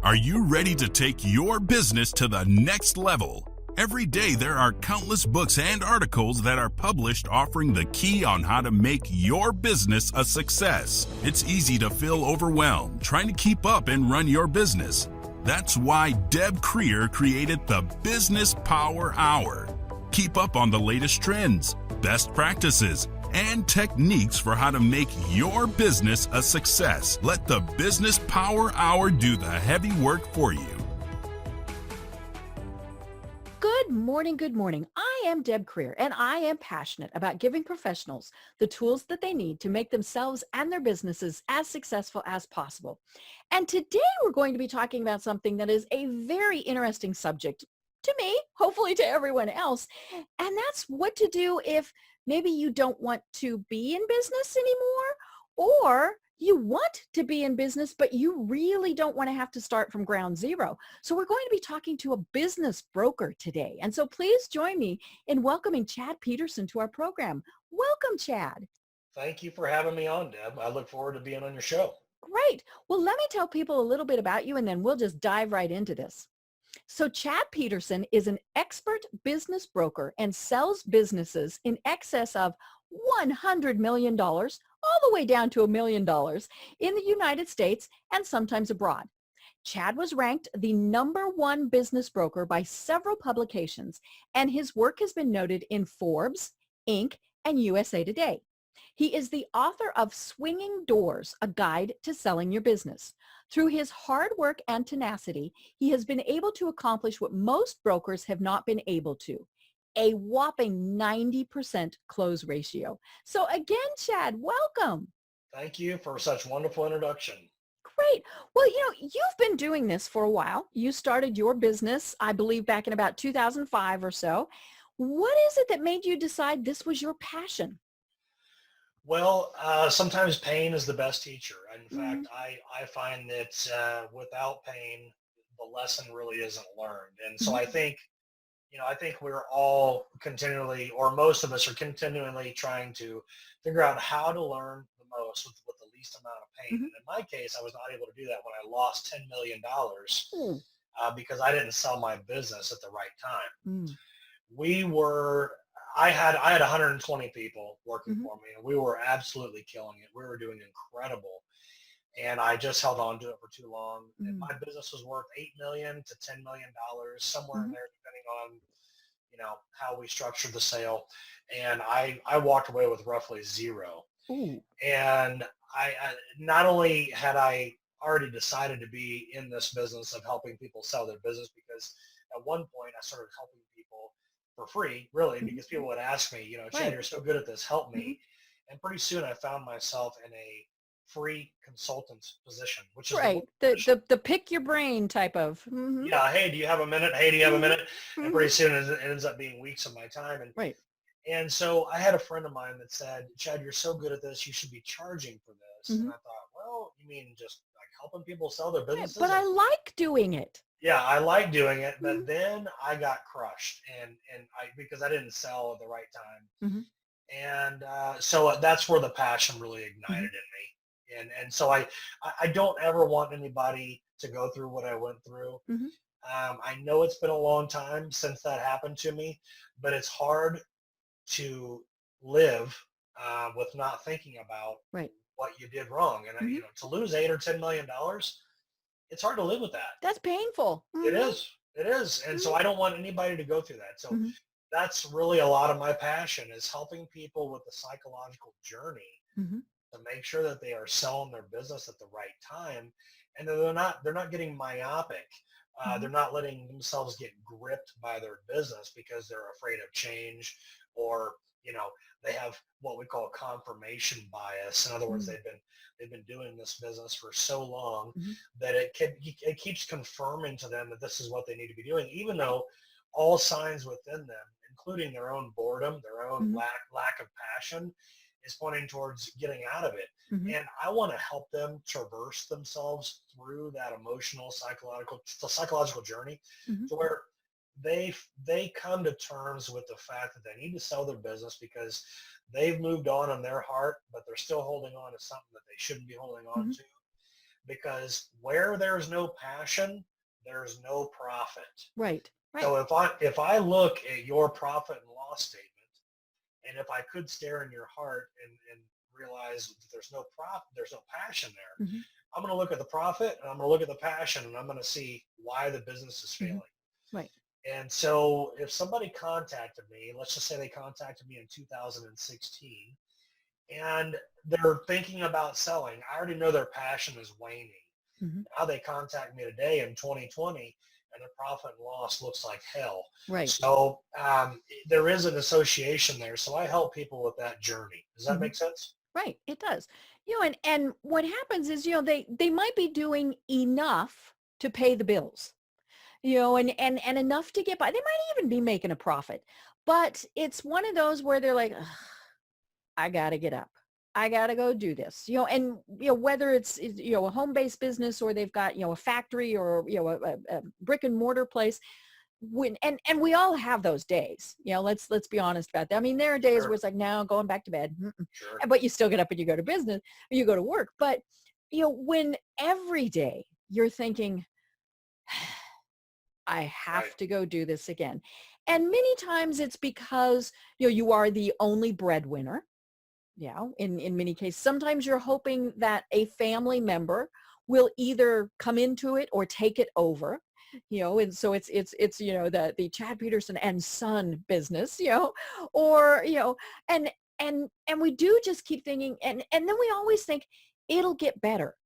Are you ready to take your business to the next level? Every day there are countless books and articles that are published offering the key on how to make your business a success. It's easy to feel overwhelmed trying to keep up and run your business. That's why Deb Creer created the Business Power Hour. Keep up on the latest trends, best practices, and techniques for how to make your business a success. Let the Business Power Hour do the heavy work for you. Good morning, good morning. I am Deb Creer, and I am passionate about giving professionals the tools that they need to make themselves and their businesses as successful as possible. And today we're going to be talking about something that is a very interesting subject to me, hopefully to everyone else, and that's what to do if maybe you don't want to be in business anymore, or you want to be in business, but you really don't want to have to start from ground zero. So we're going to be talking to a business broker today. And so please join me in welcoming Chad Peterson to our program. Welcome, Chad. Thank you for having me on, Deb. I look forward to being on your show. Great. Well, let me tell people a little bit about you, and then we'll just dive right into this. So Chad Peterson is an expert business broker and sells businesses in excess of $100 million all the way down to $1 million in the United States and sometimes abroad. Chad was ranked the #1 business broker by several publications, and his work has been noted in Forbes, Inc., and USA Today. He is the author of Swinging Doors, A Guide to Selling Your Business. Through his hard work and tenacity, he has been able to accomplish what most brokers have not been able to, a whopping 90% close ratio. So again, Chad, welcome. Thank you for such wonderful introduction. Great. Well, you've been doing this for a while. You started your business, I believe, back in about 2005 or so. What is it that made you decide this was your passion? Well, sometimes pain is the best teacher. In Mm-hmm. fact, I find that without pain, the lesson really isn't learned. And so I think we're all continually, or most of us are continually trying to figure out how to learn the most with the least amount of pain. Mm-hmm. And in my case, I was not able to do that when I lost $10 million Mm-hmm. because I didn't sell my business at the right time. Mm-hmm. we were I had 120 people working Mm-hmm. for me, and we were absolutely killing it. We were doing incredible, and I just held on to it for too long. And my business was worth $8 million to $10 million, somewhere in Mm-hmm. there, depending on how we structured the sale. And I walked away with roughly zero. Ooh. And I not only had I already decided to be in this business of helping people sell their business, because at one point I started helping people for free, really, Mm-hmm. because people would ask me, Chad, Right. you're so good at this, help Mm-hmm. me. And pretty soon I found myself in a free consultant position, which is the Right. worst position. The pick your brain type of. Mm-hmm. Yeah, hey, do you have a minute? Hey, do you have a minute? Mm-hmm. And pretty soon it ends up being weeks of my time. Right. And so I had a friend of mine that said, Chad, you're so good at this, you should be charging for this. Mm-hmm. And I thought, well, you mean just like helping people sell their Right. businesses? But I like doing it. Yeah, I like doing it, Mm-hmm. but then I got crushed, and because I didn't sell at the right time, Mm-hmm. and so that's where the passion really Mm-hmm. ignited in me, and so I don't ever want anybody to go through what I went through. Mm-hmm. I know it's been a long time since that happened to me, but it's hard to live with not thinking about Right. what you did wrong, and Mm-hmm. to lose $8 or $10 million, it's hard to live with that. That's painful. It Mm-hmm. is. It is. And so Mm-hmm. I don't want anybody to go through that. So Mm-hmm. that's really a lot of my passion, is helping people with the psychological journey Mm-hmm. to make sure that they are selling their business at the right time, and that they're not getting myopic. Mm-hmm. They're not letting themselves get gripped by their business because they're afraid of change, or they have what we call confirmation bias. In other words, Mm-hmm. they've been doing this business for so long Mm-hmm. that it keeps confirming to them that this is what they need to be doing, even though all signs within them, including their own boredom, their own Mm-hmm. lack of passion, is pointing towards getting out of it. Mm-hmm. And I want to help them traverse themselves through that emotional, psychological journey, Mm-hmm. to where they come to terms with the fact that they need to sell their business because they've moved on in their heart, but they're still holding on to something that they shouldn't be holding on Mm-hmm. to. because where there's no passion, there's no profit. Right. Right. So if I look at your profit and loss statement, and if I could stare in your heart and realize that there's no profit, there's no passion there, Mm-hmm. I'm going to look at the profit and I'm going to look at the passion and I'm going to see why the business is Mm-hmm. failing. Right. And so if somebody contacted me, let's just say they contacted me in 2016 and they're thinking about selling, I already know their passion is waning. Mm-hmm. Now they contact me today in 2020 and their profit and loss looks like hell. Right. So there is an association there. So I help people with that journey. Does that Mm-hmm. make sense? Right. It does. And what happens is, they might be doing enough to pay the bills, and enough to get by. They might even be making a profit, but it's one of those where they're like, "Ugh, I got to get up. I got to go do this, and, whether it's, a home-based business or they've got, a factory or, a brick and mortar place. And we all have those days, let's be honest about that. I mean, there are days Sure. where it's like, now going back to bed, Sure. but you still get up and you go to business, or you go to work. But, when every day you're thinking, I have Right. to go do this again. And many times it's because, you are the only breadwinner. In many cases, sometimes you're hoping that a family member will either come into it or take it over, and so it's the Chad Peterson and Son business, or, and we do just keep thinking, and then we always think it'll get better,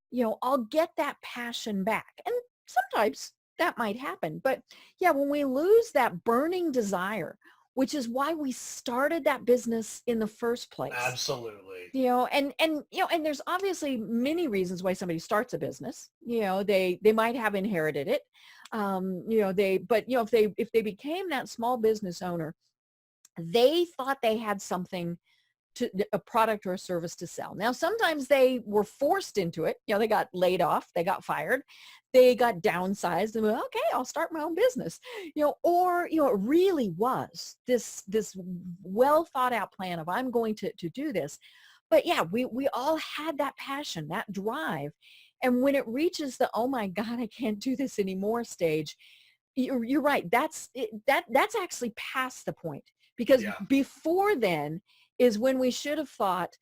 I'll get that passion back. And sometimes that might happen. But yeah, when we lose that burning desire, which is why we started that business in the first place. Absolutely. And there's obviously many reasons why somebody starts a business. They might have inherited it. If they became that small business owner, they thought they had something, a product or a service to sell. Now, sometimes they were forced into it. They got laid off, they got fired, they got downsized, and went, okay, I'll start my own business. Or it really was this well thought out plan of, I'm going to do this. But yeah, we all had that passion, that drive. And when it reaches the, oh my God, I can't do this anymore stage, you're right. That's actually past the point, because Yeah. before then is when we should have thought,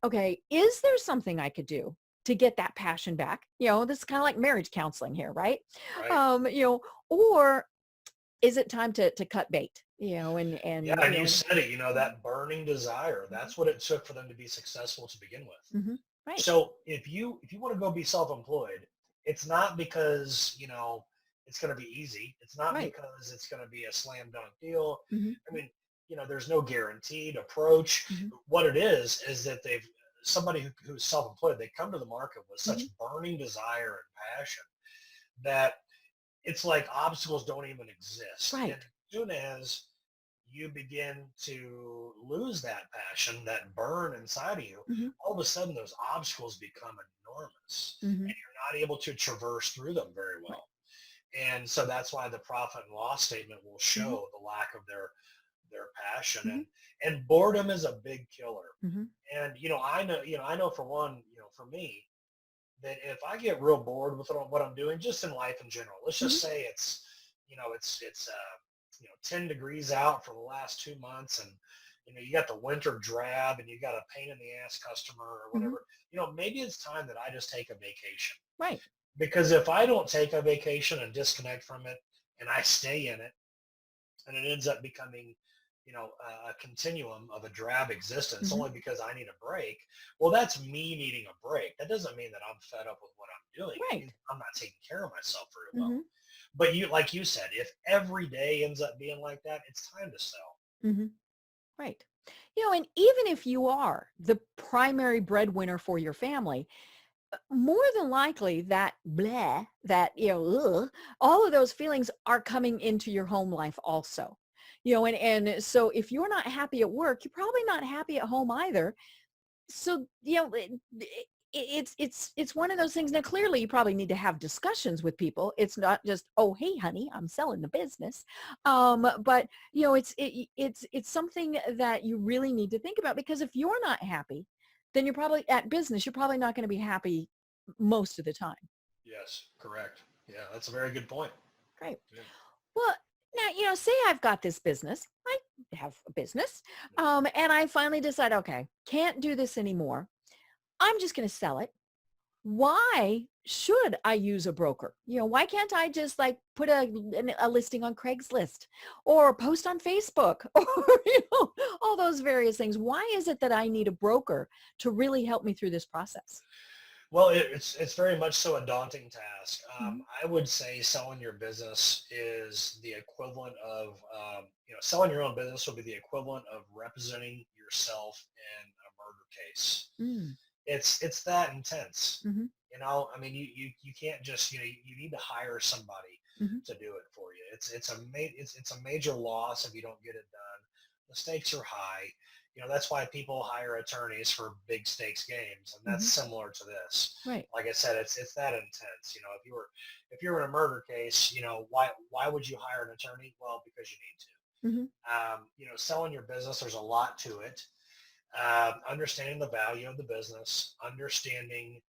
okay, is there something I could do to get that passion back? This is kind of like marriage counseling here, right? Right. Or is it time to cut bait? And Yeah, and you said it, that burning desire, that's what it took for them to be successful to begin with. mm-hmm, right. So if you want to go be self-employed, it's not because, it's going to be easy. It's not Right. because it's going to be a slam dunk deal. Mm-hmm. I mean, there's no guaranteed approach. Mm-hmm. What it is that somebody who's self-employed, they come to the market with such burning desire and passion that it's like obstacles don't even exist. Right. And as soon as you begin to lose that passion, that burn inside of you, Mm-hmm. all of a sudden those obstacles become enormous Mm-hmm. and you're not able to traverse through them very well. Right. And so that's why the profit and loss statement will show the lack of their passion. And boredom is a big killer. Mm-hmm. And I know for one, for me, that if I get real bored with what I'm doing, just in life in general, let's just say it's 10 degrees out for the last 2 months, and you got the winter drab, and you got a pain in the ass customer or whatever. Maybe it's time that I just take a vacation. Right. Because if I don't take a vacation and disconnect from it, and I stay in it, and it ends up becoming a continuum of a drab existence only because I need a break. Well, that's me needing a break. That doesn't mean that I'm fed up with what I'm doing. Right. It means I'm not taking care of myself very well. But like you said, if every day ends up being like that, it's time to sell. Right. And even if you are the primary breadwinner for your family, more than likely that all of those feelings are coming into your home life also. And so if you're not happy at work, you're probably not happy at home either. So, it's one of those things. Now, clearly you probably need to have discussions with people. It's not just, oh, hey, honey, I'm selling the business. But it's something that you really need to think about, because if you're not happy, then you're probably at business, you're probably not going to be happy most of the time. Yes, correct. Yeah, that's a very good point. Great. Yeah. Well, now, say I've got this business. I have a business. And I finally decide, okay, can't do this anymore. I'm just going to sell it. Why should I use a broker? Why can't I just like put a listing on Craigslist or post on Facebook or, all those various things? Why is it that I need a broker to really help me through this process? Well, it's very much so a daunting task. Mm-hmm. I would say selling your business is the equivalent of, selling your own business will be the equivalent of representing yourself in a murder case. Mm-hmm. It's that intense. Mm-hmm. I mean, you can't just, you need to hire somebody Mm-hmm. to do it for you. It's a major loss if you don't get it done. The stakes are high. That's why people hire attorneys for big stakes games, and that's Mm-hmm. similar to this. Right. Like I said, it's that intense. If you were in a murder case, why would you hire an attorney? Well, because you need to. Mm-hmm. Selling your business, there's a lot to it. Understanding the value of the business, understanding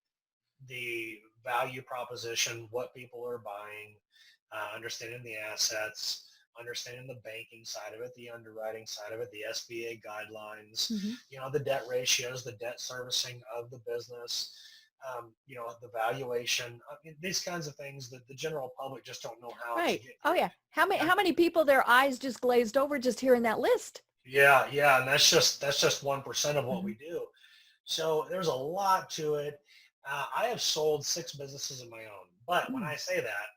the value proposition, what people are buying, understanding the assets, understanding the banking side of it, the underwriting side of it, the SBA guidelines, Mm-hmm. the debt ratios, the debt servicing of the business, the valuation. I mean, these kinds of things that the general public just don't know how to Right. get. Oh yeah. How many people, their eyes just glazed over just hearing that list? Yeah, and that's just 1% of what Mm-hmm. we do. So there's a lot to it. I have sold 6 businesses of my own, but when I say that,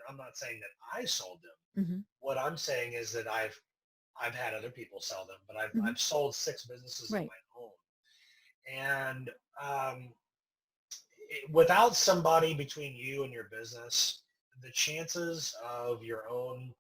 I'm not saying that I sold them. Mm-hmm. What I'm saying is that I've had other people sell them, but Mm-hmm. I've sold 6 businesses of Right. my own. And without somebody between you and your business, the chances of your own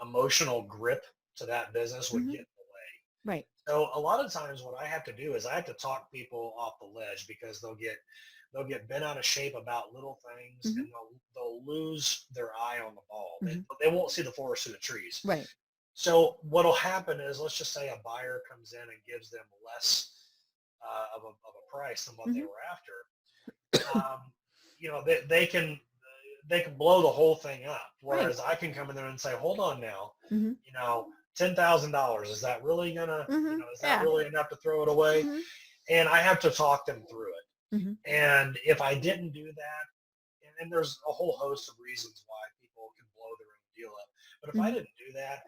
emotional grip to that business would Mm-hmm. get in the way. Right. So a lot of times what I have to do is I have to talk people off the ledge because they'll get bent out of shape about little things, Mm-hmm. and they'll lose their eye on the ball. Mm-hmm. They won't see the forest through the trees. Right. So what'll happen is, let's just say a buyer comes in and gives them less of a price than what they Mm-hmm. were after. They can blow the whole thing up. Right. Whereas I can come in there and say, hold on now, Mm-hmm. $10,000, is that really gonna, Mm-hmm. is that Yeah. really enough to throw it away? Mm-hmm. And I have to talk them through it. Mm-hmm. And if I didn't do that, and there's a whole host of reasons why people can blow their own deal up. But if I Mm-hmm. didn't do that,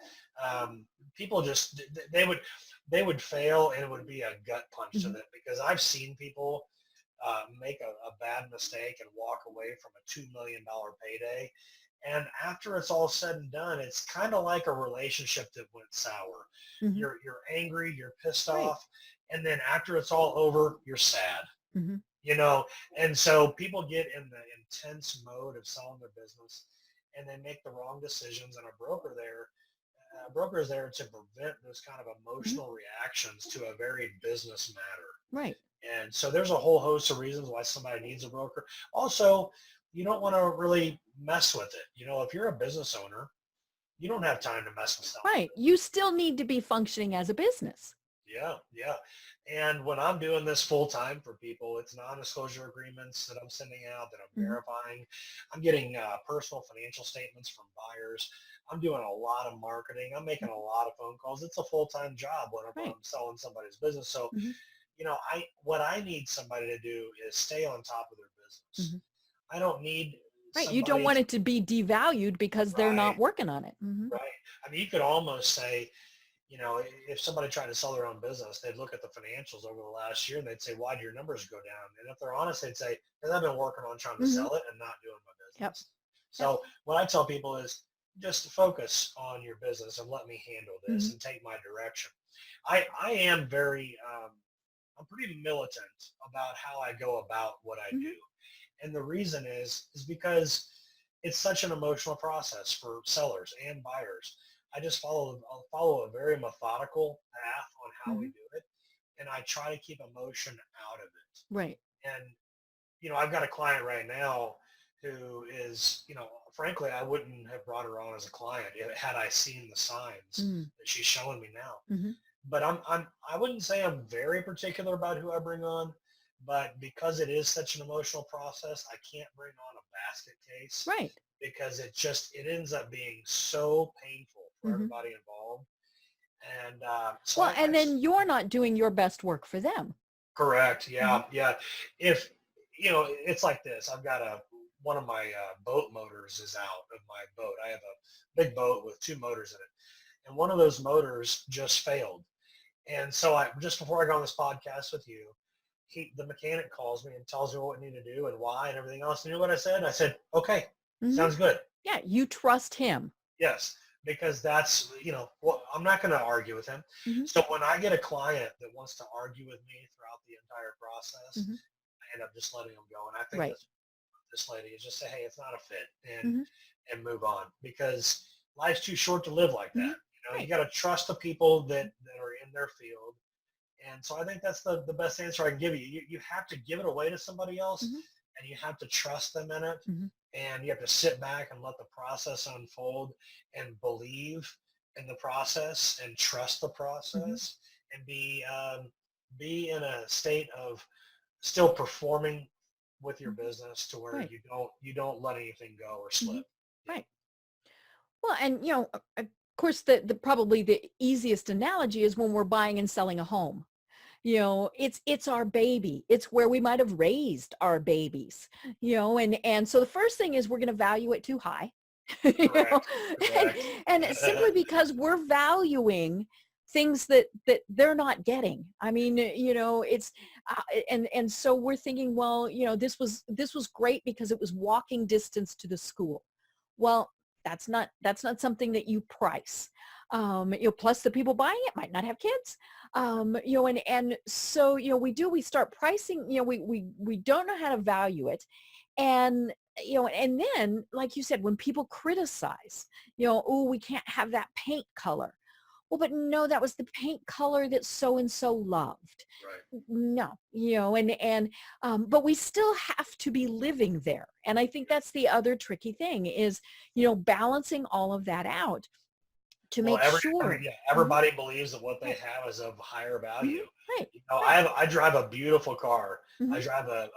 people just, they would fail, and it would be a gut punch to Mm-hmm. them, because I've seen people make a bad mistake and walk away from a $2 million payday. And after it's all said and done, it's kind of like a relationship that went sour. Mm-hmm. You're angry, you're pissed Right. off, and then after it's all over, you're sad. Mm-hmm. And so people get in the intense mode of selling their business, and they make the wrong decisions, and a broker is there to prevent those kind of emotional reactions to a very business matter. Right. And so there's a whole host of reasons why somebody needs a broker. Also, you don't want to really mess with it. If you're a business owner, you don't have time to mess with stuff. Right. You still need to be functioning as a business. Yeah. And when I'm doing this full time for people, it's non-disclosure agreements that I'm sending out, that I'm Mm-hmm. verifying. I'm getting personal financial statements from buyers. I'm doing a lot of marketing. I'm making a lot of phone calls. It's a full-time job whenever Right. I'm selling somebody's business. So, Mm-hmm. what I need somebody to do is stay on top of their business. Mm-hmm. I don't need Right. You don't want it to be devalued because they're not Right. working on it. Mm-hmm. Right. I mean, you could almost say, if somebody tried to sell their own business, they'd look at the financials over the last year and they'd say, why did your numbers go down? And if they're honest, they'd say, because I've been working on trying to Mm-hmm. sell it and not doing my Yep. business. So what I tell people is just focus on your business and let me handle this Mm-hmm. and take my direction. I am very, I'm pretty militant about how I go about what I Mm-hmm. do. And the reason is because it's such an emotional process for sellers and buyers. I'll follow a very methodical path on how we Mm-hmm. do it. And I try to keep emotion out of it. Right. And, I've got a client right now who is, frankly, I wouldn't have brought her on as a client had I seen the signs Mm-hmm. that she's showing me now. Mm-hmm. But I wouldn't say I'm very particular about who I bring on, But because it is such an emotional process, I can't bring on a basket case Right. because it ends up being so painful for Hmm. everybody involved. And so Well, and then you're not doing your best work for them. correct. Hmm. Yeah. Yeah. If, it's like this, I've got one of my boat motors is out of my boat. I have a big boat with two motors in it. And one of those motors just failed. And so just before I go on this podcast with you, the mechanic calls me and tells me what we need to do and why and everything else. And you know what I said? I said, okay, Hmm. sounds good. Yeah, you trust him. Yes, because that's, well, I'm not going to argue with him. Hmm. So when I get a client that wants to argue with me throughout the entire process, Hmm. I end up just letting them go. And I think Right. that's this lady is just say, hey, it's not a fit Hmm. and move on because life's too short to live like Hmm. that. You Right. got to trust the people that are in their field. And so I think that's the best answer I can give you. You have to give it away to somebody else Hmm. and you have to trust them in it. Hmm. And you have to sit back and let the process unfold and believe in the process and trust the Hmm. process and be in a state of still performing with your Hmm. business to where Right. you don't let anything go or Hmm. slip. Yeah. Right. Well, and of course, the probably the easiest analogy is when we're buying and selling a home. It's our baby. It's where we might have raised our babies. And so the first thing is we're going to value it too high. you know, Correct. and, Correct. and simply because we're valuing things that they're not getting. I mean, it's and so we're thinking, well, this was great because it was walking distance to the school. Well, that's not something that you price. Plus the people buying it might not have kids. And so we start pricing. We don't know how to value it, and and then like you said, when people criticize, oh, we can't have that paint color. Well, but no, that was the paint color that so and so loved. Right. No, but we still have to be living there. And I think that's the other tricky thing is, balancing all of that out to Well, make sure. yeah, Mhm. everybody believes that what they Right. have is of higher Mhm. value. Right. Right. I drive a beautiful car. I Mhm. drive a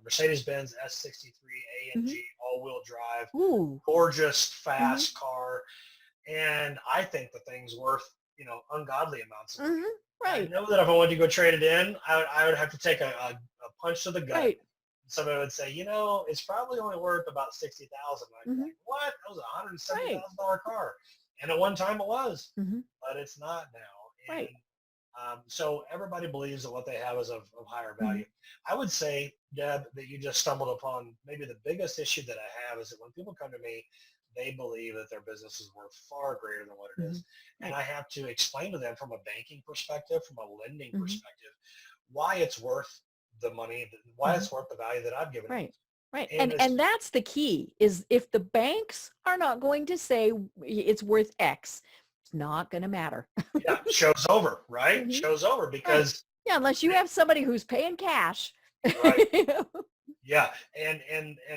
Mercedes-Benz S63 Mhm. AMG all-wheel drive, Ooh. gorgeous, Mhm. fast car, and I think the thing's worth ungodly amounts of money. Mhm. And I Right. know that if I wanted to go trade it in, I would have to take a punch to the gut. Right. Somebody would say, it's probably only worth about 60,000. I'd be Mhm. like, what? That was a hundred and seventy Right. thousand dollar car, and at one time it was, Mhm. but it's not now. Right. And so everybody believes that what they have is of higher Mhm. value. I would say, Deb, that you just stumbled upon maybe the biggest issue that I have is that when people come to me, they believe that their business is worth far greater than what it is. Mhm. And Right. I have to explain to them from a banking perspective, from a lending Mhm. perspective, why it's worth the money, why Mhm. it's worth the value that I've given it. Right. Right. And And it's, that's the key is if the banks are not going to say it's worth X, it's not going to matter. yeah, show's over, right? Mhm. Show's over Right. because, Yeah, unless you have somebody who's paying cash. right. Yeah, and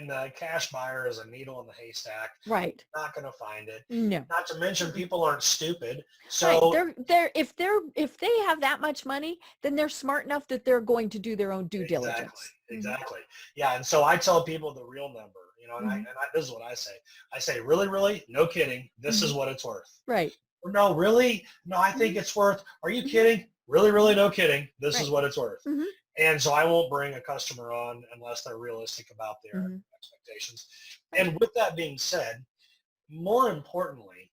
the cash buyer is a needle in the haystack. Right. Not going to find it. No. Not to mention, Mm-mm. people aren't stupid. Right. So If they have that much money, then they're smart enough that they're going to do their own due exactly, diligence. Hmm. exactly. Yeah, and so I tell people the real number. And Hmm. this is what I say. I say, really, really, no kidding. This Hmm. is what it's worth. Right. Or, no, really, no, I think Hmm. it's worth. Are you Hmm. kidding? Really, really, Hmm. no kidding. This is Right. what it's worth. Hmm. And so I won't bring a customer on unless they're realistic about their Hmm. expectations. Right. And with that being said, more importantly,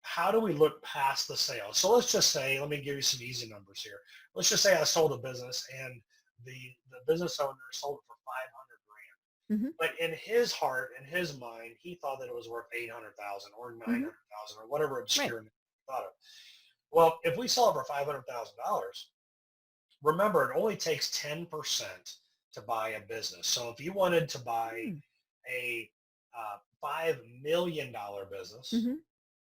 how do we look past the sale? So let's just say, let me give you some easy numbers here. Let's just say I sold a business and the business owner sold it for 500 grand. Hmm. But in his heart, in his mind, he thought that it was worth 800,000 or Hmm. 900,000 or whatever Right. obscure he thought of. Well, if we sell it for $500,000, remember, it only takes 10% to buy a business. So if you wanted to buy Mm. a $5 million business, Hmm.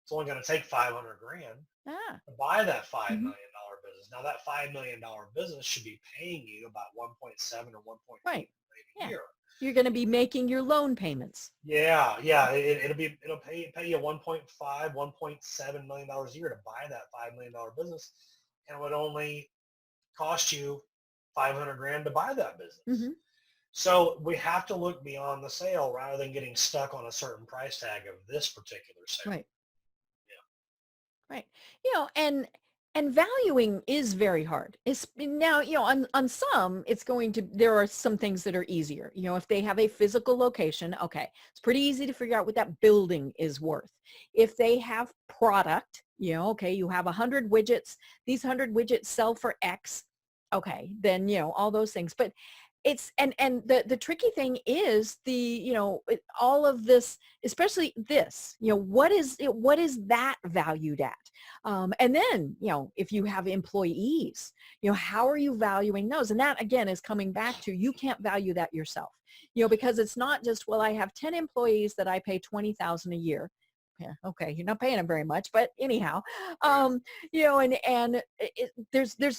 it's only going to take 500 grand Ah. to buy that $5 Hmm. million business. Now that $5 million business should be paying you about 1.7 or 1.8 Right. million a Yeah. year. You're going to be making your loan payments. Yeah, yeah. It'll pay you 1.5, $1.7 million a year to buy that $5 million business, and it would only cost you 500 grand to buy that business. Mm-hmm. So we have to look beyond the sale rather than getting stuck on a certain price tag of this particular sale. Right. Right. And valuing is very hard. It's now, on some, there are some things that are easier. If they have a physical location, okay, it's pretty easy to figure out what that building is worth. If they have product, okay, you have 100 widgets, these 100 widgets sell for X. Okay, then, all those things. But it's, and the tricky thing is all of this, especially this, what is that valued at? And then, if you have employees, how are you valuing those? And that again is coming back to, you can't value that yourself, because it's not just, well, I have 10 employees that I pay $20,000 a year. Yeah, okay, you're not paying them very much, but anyhow, there's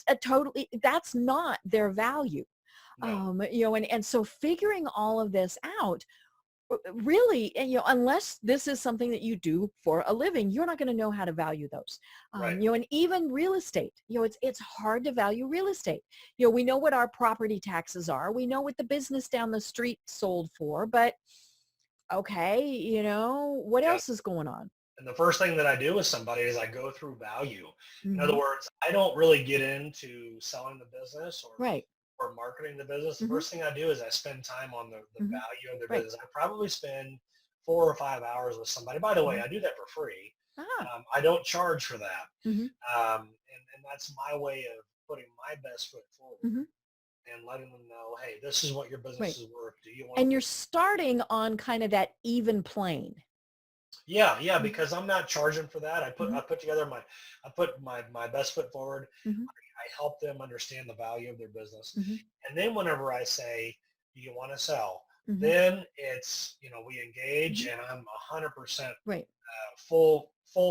a totally, that's not their value. No. And so figuring all of this out, really, unless this is something that you do for a living, you're not going to know how to value those. Right. And even real estate, it's hard to value real estate. We know what our property taxes are. We know what the business down the street sold for, but okay, what Yeah. else is going on? And the first thing that I do with somebody is I go through value. In other Mm-hmm. words, I don't really get into selling the business Right. or marketing the business. The Mm-hmm. first thing I do is I spend time on the Mm-hmm. value of their Right. business. I probably spend 4 or 5 hours with somebody. By the way, Mm-hmm. I do that for free. Ah. I don't charge for that. Mm-hmm. And that's my way of putting my best foot forward Mm-hmm. and letting them know, hey, this is what your business Right. is worth. Do you want And to? you're starting on kind of that even plane. Yeah, because I'm not charging for that. I Mm-hmm. put my best foot forward. Mm-hmm. I help them understand the value of their business. Mm-hmm. And then whenever I say, do you want to sell? Mm-hmm. Then it's, we engage Mm-hmm. and I'm 100% Right. full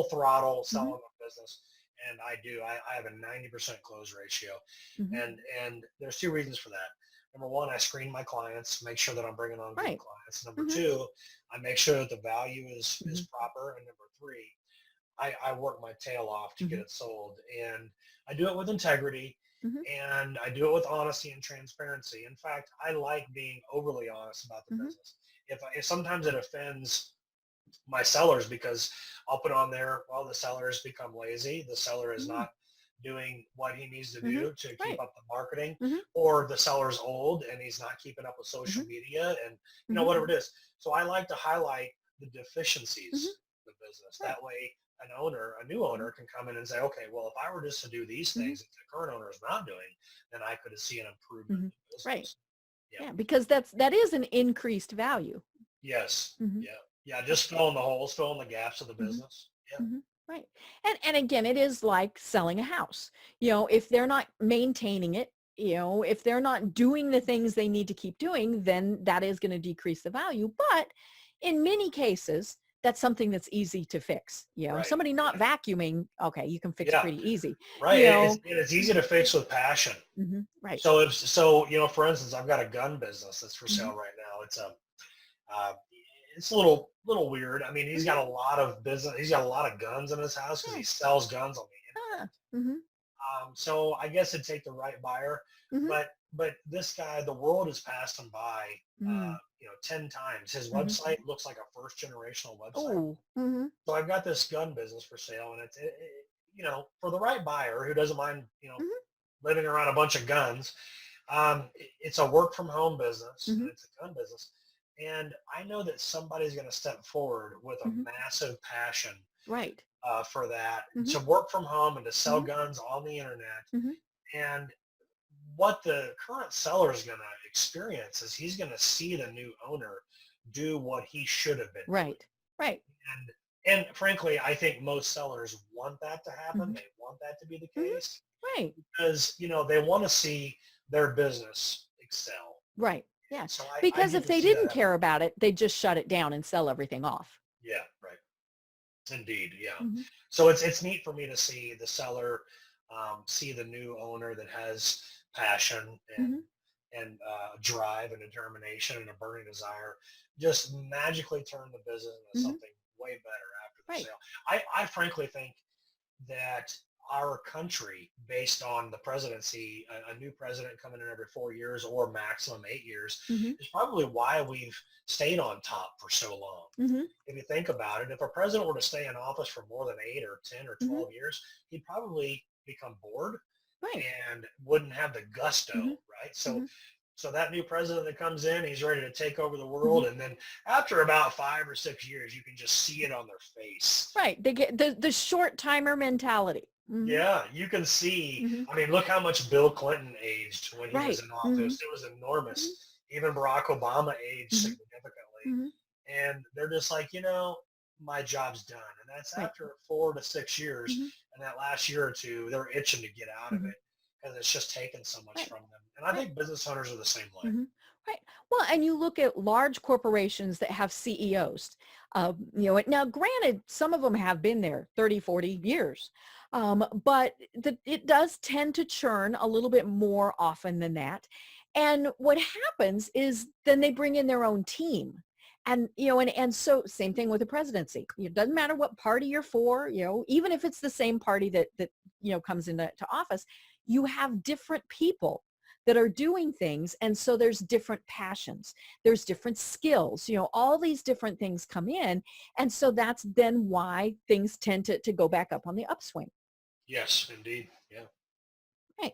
throttle Mm-hmm. selling the business. And I have a 90% close ratio. Mm-hmm. And there's 2 reasons for that. Number 1, I screen my clients, make sure that I'm bringing on good Right. clients. Number Mm-hmm. 2, I make sure that the value is Mm-hmm. proper. And number 3, I work my tail off to Mm-hmm. get it sold. And I do it with integrity. Mm-hmm. And I do it with honesty and transparency. In fact, I like being overly honest about the Mm-hmm. business. If sometimes it offends my sellers because I'll put on there, well, the seller has become lazy. The seller is Mm-hmm. not doing what he needs to Mm-hmm. do to keep Right. up the marketing, Mm-hmm. or the seller's old and he's not keeping up with social Mm-hmm. media and Mm-hmm. whatever it is. So I like to highlight the deficiencies Mm-hmm. of the business. Right. That way a new owner can come in and say, okay, well, if I were just to do these Mm-hmm. things that the current owner is not doing, then I could see an improvement Mm-hmm. in the business. Right. Yeah. Yeah, because that is an increased value. Yes. Mm-hmm. Yeah. Just fill in the holes, fill in the gaps of the Mm-hmm. business. Yeah. Mm-hmm. Right. And again, it is like selling a house. If they're not maintaining it, if they're not doing the things they need to keep doing, then that is going to decrease the value. But in many cases, that's something that's easy to fix. Right. Somebody not vacuuming, okay, you can fix pretty easy. Right. It's easy to fix with passion. Mm-hmm. Right. So for instance, I've got a gun business that's for sale right now. It's a little weird. I mean, he's got a lot of business. He's got a lot of guns in his house because he sells guns on the internet. Mm-hmm. So I guess it'd take the right buyer. Mm-hmm. But this guy, the world has passed him by, 10 times. His website looks like a first generational website. Oh. Mm-hmm. So I've got this gun business for sale, and it's for the right buyer who doesn't mind, living around a bunch of guns. It's a work from home business. Mm-hmm. And it's a gun business. And I know that somebody's going to step forward with a massive passion Right. for that, Mm-hmm. to work from home and to sell Mm-hmm. guns on the internet. Mm-hmm. And what the current seller is going to experience is he's going to see the new owner do what he should have been doing. Right. Right. And frankly, I think most sellers want that to happen. Mm-hmm. They want that to be the Mm-hmm. case Right. because, they want to see their business excel. Right. Yeah. So Because I if they didn't care about it, they'd just shut it down and sell everything off. Yeah, right. Indeed, yeah. Mm-hmm. So it's neat for me to see the seller, see the new owner that has passion and drive and determination and a burning desire, just magically turn the business into something way better after the sale. I frankly think that our country based on the presidency, a new president coming in every 4 years or maximum 8 years, Mm-hmm. is probably why we've stayed on top for so long. Mm-hmm. If you think about it, if a president were to stay in office for more than 8 or 10 or Mm-hmm. 12 years, he'd probably become bored Right. and wouldn't have the gusto, Mm-hmm. right? So Mm-hmm. so that new president that comes in, he's ready to take over the Mm-hmm. world. And then after about 5 or 6 years, you can just see it on their face. Right. They get the short timer mentality. Mm-hmm. Yeah, you can see. Mm-hmm. I mean, look how much Bill Clinton aged when he was Right. in Mm-hmm. office. It was enormous. Even Barack Obama aged Mm-hmm. significantly. Mm-hmm. And they're just like, my job's done. And that's Right. after 4 to 6 years. Mm-hmm. And that last year or two, they're itching to get out of Mm-hmm. it because it's just taken so much Right. from them. And I Right. think business owners are the same way. Mm-hmm. Right. Well, and you look at large corporations that have CEOs. Now, granted, some of them have been there 30, 40 years, but it does tend to churn a little bit more often than that. And what happens is then they bring in their own team. And so same thing with the presidency. It doesn't matter what party you're for, even if it's the same party that comes into office, you have different people that are doing things. And so there's different passions, there's different skills, all these different things come in. And so that's then why things tend to go back up on the upswing. Yes, indeed. Yeah. Right.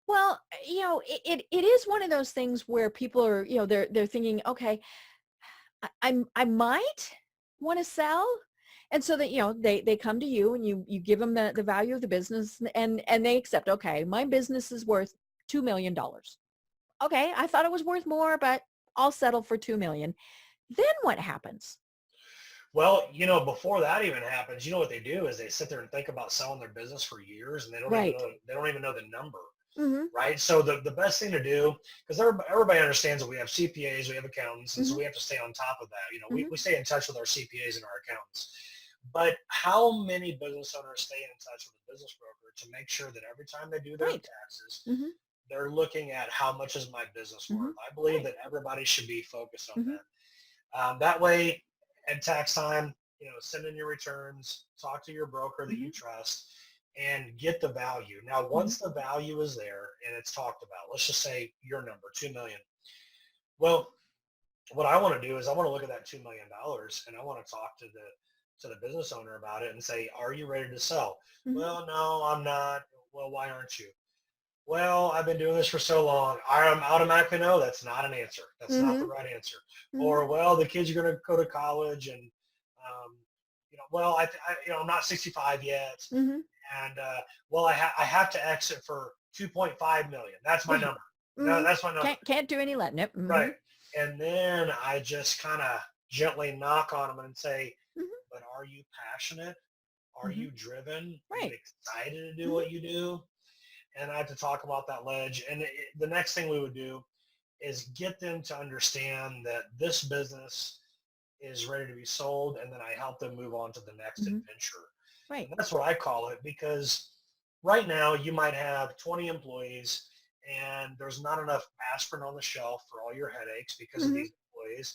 Well, it is one of those things where people are, they're thinking, okay, I might want to sell. And so that, they come to you and you give them the value of the business and they accept, okay, my business is worth $2 million. Okay, I thought it was worth more, but I'll settle for 2 million. Then what happens? Well, before that even happens, what they do is they sit there and think about selling their business for years, and they don't Right. even know the number, Mm-hmm. right? So the best thing to do, because everybody understands that we have CPAs, we have accountants, and so we have to stay on top of that. We stay in touch with our CPAs and our accountants. But how many business owners stay in touch with a business broker to make sure that every time they do their Right. taxes, Mm-hmm. they're looking at how much is my business worth? I believe that everybody should be focused on that. That way, at tax time, send in your returns, talk to your broker that you trust, and get the value. Now, once the value is there and it's talked about, let's just say your number, 2 million. Well, what I want to do is I want to look at that $2 million and I want to talk to the business owner about it and say, are you ready to sell? Well, no, I'm not. Well, why aren't you? Well, I've been doing this for so long. I automatically know that's not an answer. That's not the right answer. Or, well, the kids are going to go to college and, well, I'm not 65 yet. And, well, I have to exit for 2.5 million. That's my number. No, that's my number. Can't do any letting it. Right. And then I just kind of gently knock on them and say, but are you passionate? Are you driven? Are you excited to do what you do? And I have to talk about that ledge. And the next thing we would do is get them to understand that this business is ready to be sold. And then I help them move on to the next adventure. Right. And that's what I call it, because right now you might have 20 employees and there's not enough aspirin on the shelf for all your headaches because of these employees.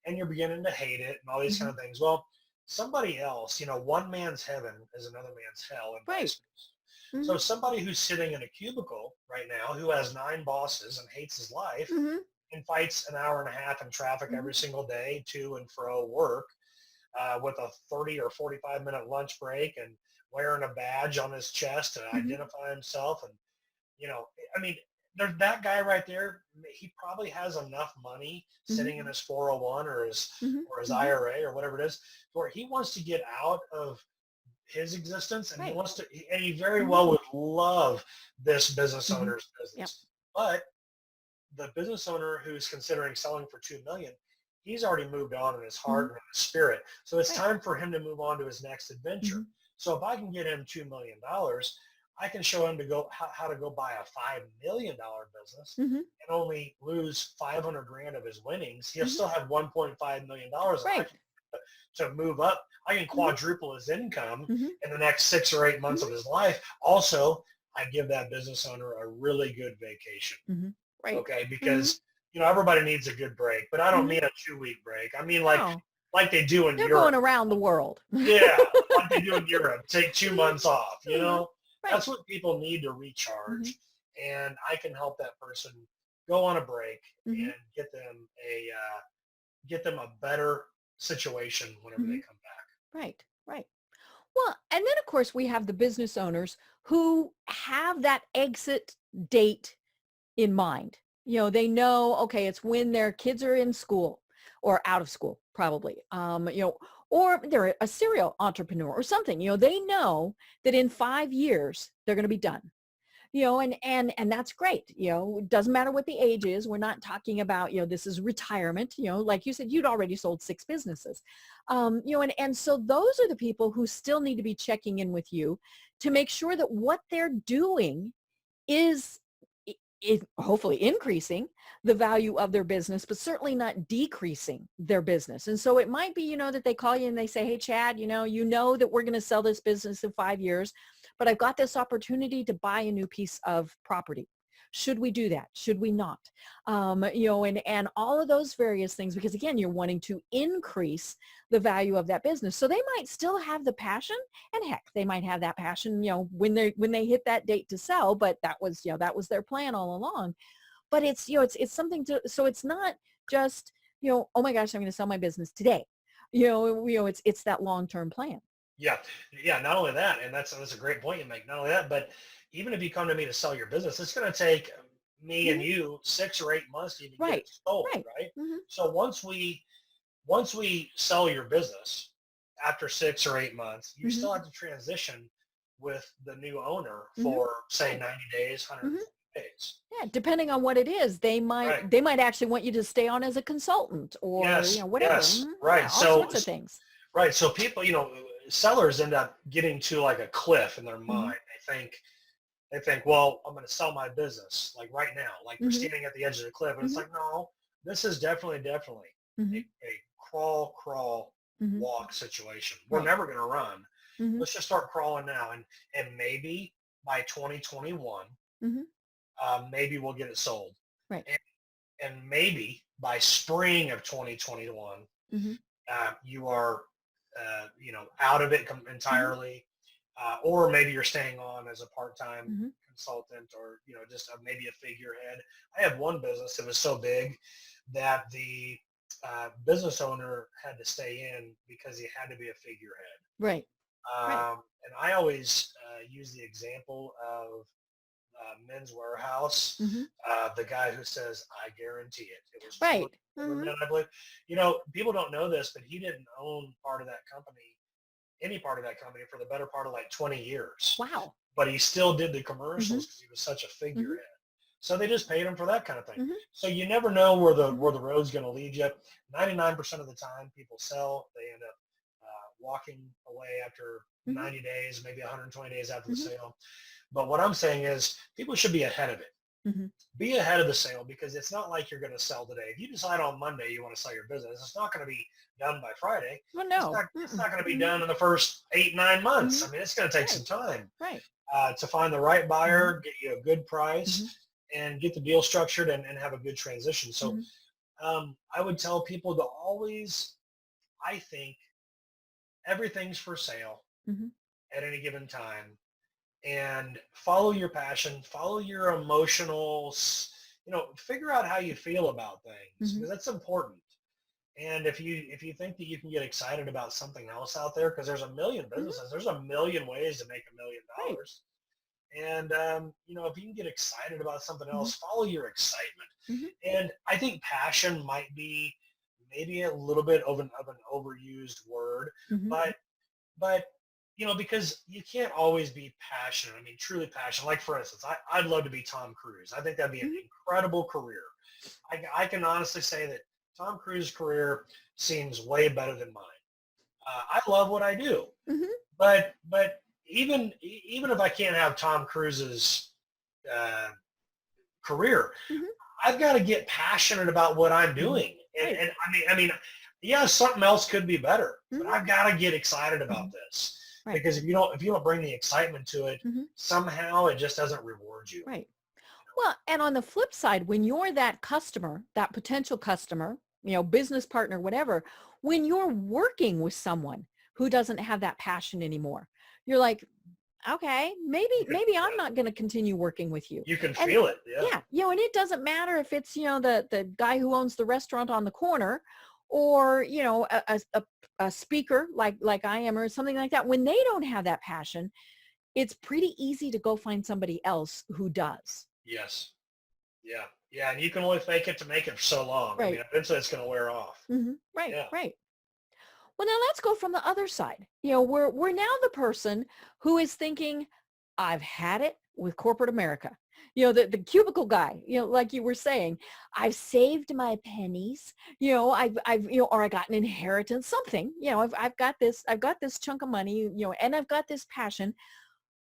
And you're beginning to hate it and all these kind of things. Well, somebody else, one man's heaven is another man's hell. And vice versa. So somebody who's sitting in a cubicle right now who has 9 bosses and hates his life and fights an hour and a half in traffic every single day to and fro work with a 30 or 45-minute lunch break and wearing a badge on his chest to identify himself. And, I mean, there's that guy right there. He probably has enough money sitting in his 401 or his IRA or whatever it is, where he wants to get out of his existence and he very well would love this business owner's business. But the business owner who's considering selling for 2 million, he's already moved on in his heart and in his spirit. So it's time for him to move on to his next adventure. So if I can get him $2 million, I can show him how to go buy a $5 million business and only lose 500 grand of his winnings. He'll still have $1.5 million to move up. I can quadruple his income in the next 6 or 8 months of his life. Also, I give that business owner a really good vacation. Right. Okay. Because, everybody needs a good break, but I don't mean a 2-week break. I mean, like they do in They're Europe. going around the world. Yeah. Like they do in Europe. Take 2 months off, Right. That's what people need to Mm-hmm. recharge. And I can help that person go on a break Mm-hmm. and get them a better situation whenever Mm-hmm. they come back. Right. Right. Well, and then of course we have the business owners who have that exit date in mind. They know, okay, it's when their kids are in school or out of school, probably, or they're a serial entrepreneur or something. They know that in 5 years they're going to be done. And that's great. It doesn't matter what the age is. We're not talking about, this is retirement. Like you said, you'd already sold 6 businesses. And so those are the people who still need to be checking in with you to make sure that what they're doing is hopefully increasing the value of their business, but certainly not decreasing their business. And so it might be, that they call you and they say, hey, Chad, you know that we're going to sell this business in 5 years, but I've got this opportunity to buy a new piece of property. Should we do that? Should we not? And all of those various things, because again, you're wanting to increase the value of that business. So they might still have the passion, and heck, they might have that passion, when they hit that date to sell, but that was their plan all along. But it's something to, so it's not just, oh my gosh, I'm going to sell my business today. It's that long-term plan. Yeah, yeah. Not only that, and that's a great point you make. Not only that, but even if you come to me to sell your business, it's going to take me and Hmm. you 6 or 8 months to even get Right. it sold, Right. right? Hmm. So once we sell your business after 6 or 8 months, you Hmm. still have to transition with the new owner Hmm. for say Right. 90 days, Hmm. 120 days. Yeah, depending on what it is, they Right. might they might actually want you to stay on as a consultant or Yes. whatever. Yes. Mhm. Yeah, Right. all sorts of things. Right. So people, sellers end up getting to like a cliff in their Hmm. mind. They think, well, I'm going to sell my business like right now, like they're Hmm. standing at the edge of the cliff. And it's Hmm. like, no, this is definitely Hmm. a crawl, Hmm. walk situation. We're Right. never going to run. Hmm. Let's just start crawling now. And maybe by 2021, Hmm. maybe we'll get it sold. Right. And, and maybe by spring of 2021, Hmm. you are, out of it Hmm. entirely, or maybe you're staying on as a part-time Hmm. consultant, or just maybe a figurehead. I have one business that was so big that the business owner had to stay in because he had to be a figurehead. Right. Right. And I always use the example of Men's Warehouse, Hmm. the guy who says, "I guarantee it." It was Right. Zimmerman, Hmm. I believe. People don't know this, but he didn't own any part of that company for the better part of like 20 years. Wow. But he still did the Hmm. commercials because he was such a Hmm. figurehead. So they just paid him for that kind of thing. Hmm. So you never know where the Hmm. where the road's going to lead you. 99% of the time, people sell. They end up walking away after Hmm. 90 days, maybe 120 days after the Hmm. sale. But what I'm saying is people should be ahead of it. Hmm. Be ahead of the sale, because it's not like you're going to sell today. If you decide on Monday you want to sell your business, it's not going to be done by Friday. Well, It's no. not, it's Mm-mm. not going to be Hmm. done in the first 8, 9 months. Hmm. I mean, it's going to take Right. some time Right. to find the right Hmm. buyer, get you a good price, Hmm. and get the deal structured and have a good transition. So Hmm. I would tell people to always, I think, everything's for sale Hmm. at any given time, and follow your passion, follow your emotional, figure out how you feel about things, Hmm. because that's important. And if you think that you can get excited about something else out there, because there's a million Hmm. businesses, there's a million ways to make Right. $1 million. And if you can get excited about something Hmm. else, follow your excitement. Hmm. And I think passion might be maybe a little bit of an overused word, Hmm. but but because you can't always be passionate. I mean, truly passionate. Like, for instance, I'd love to be Tom Cruise. I think that'd be an Hmm. incredible career. I can honestly say that Tom Cruise's career seems way better than mine. I love what I do, Hmm. but even if I can't have Tom Cruise's uh, career, Hmm. I've got to get passionate about what I'm Hmm. doing. And, Right. and I mean, yeah, something else could be better, but Hmm. I've got to get excited about Hmm. this, Right. because if you don't bring the excitement to it, Hmm. somehow it just doesn't reward you. Right. Well, and on the flip side, when you're that customer, that potential customer, business partner, whatever, when you're working with someone who doesn't have that passion anymore, you're like, okay, maybe I'm not going to continue working with you. You can And feel it. Yeah. yeah, and it doesn't matter if it's, the guy who owns the restaurant on the corner, or, a speaker like I am, or something like that. When they don't have that passion, it's pretty easy to go find somebody else who does. Yes. Yeah. Yeah. And you can only fake it to make it for so long. I mean, Right. eventually it's going to wear off. Right. Yeah. Right. Well, now let's go from the other side. We're now the person who is thinking, I've had it with corporate America. The cubicle guy, like you were saying, I've saved my pennies, I've, or I got an inheritance, something, I've got this chunk of money, and I've got this passion,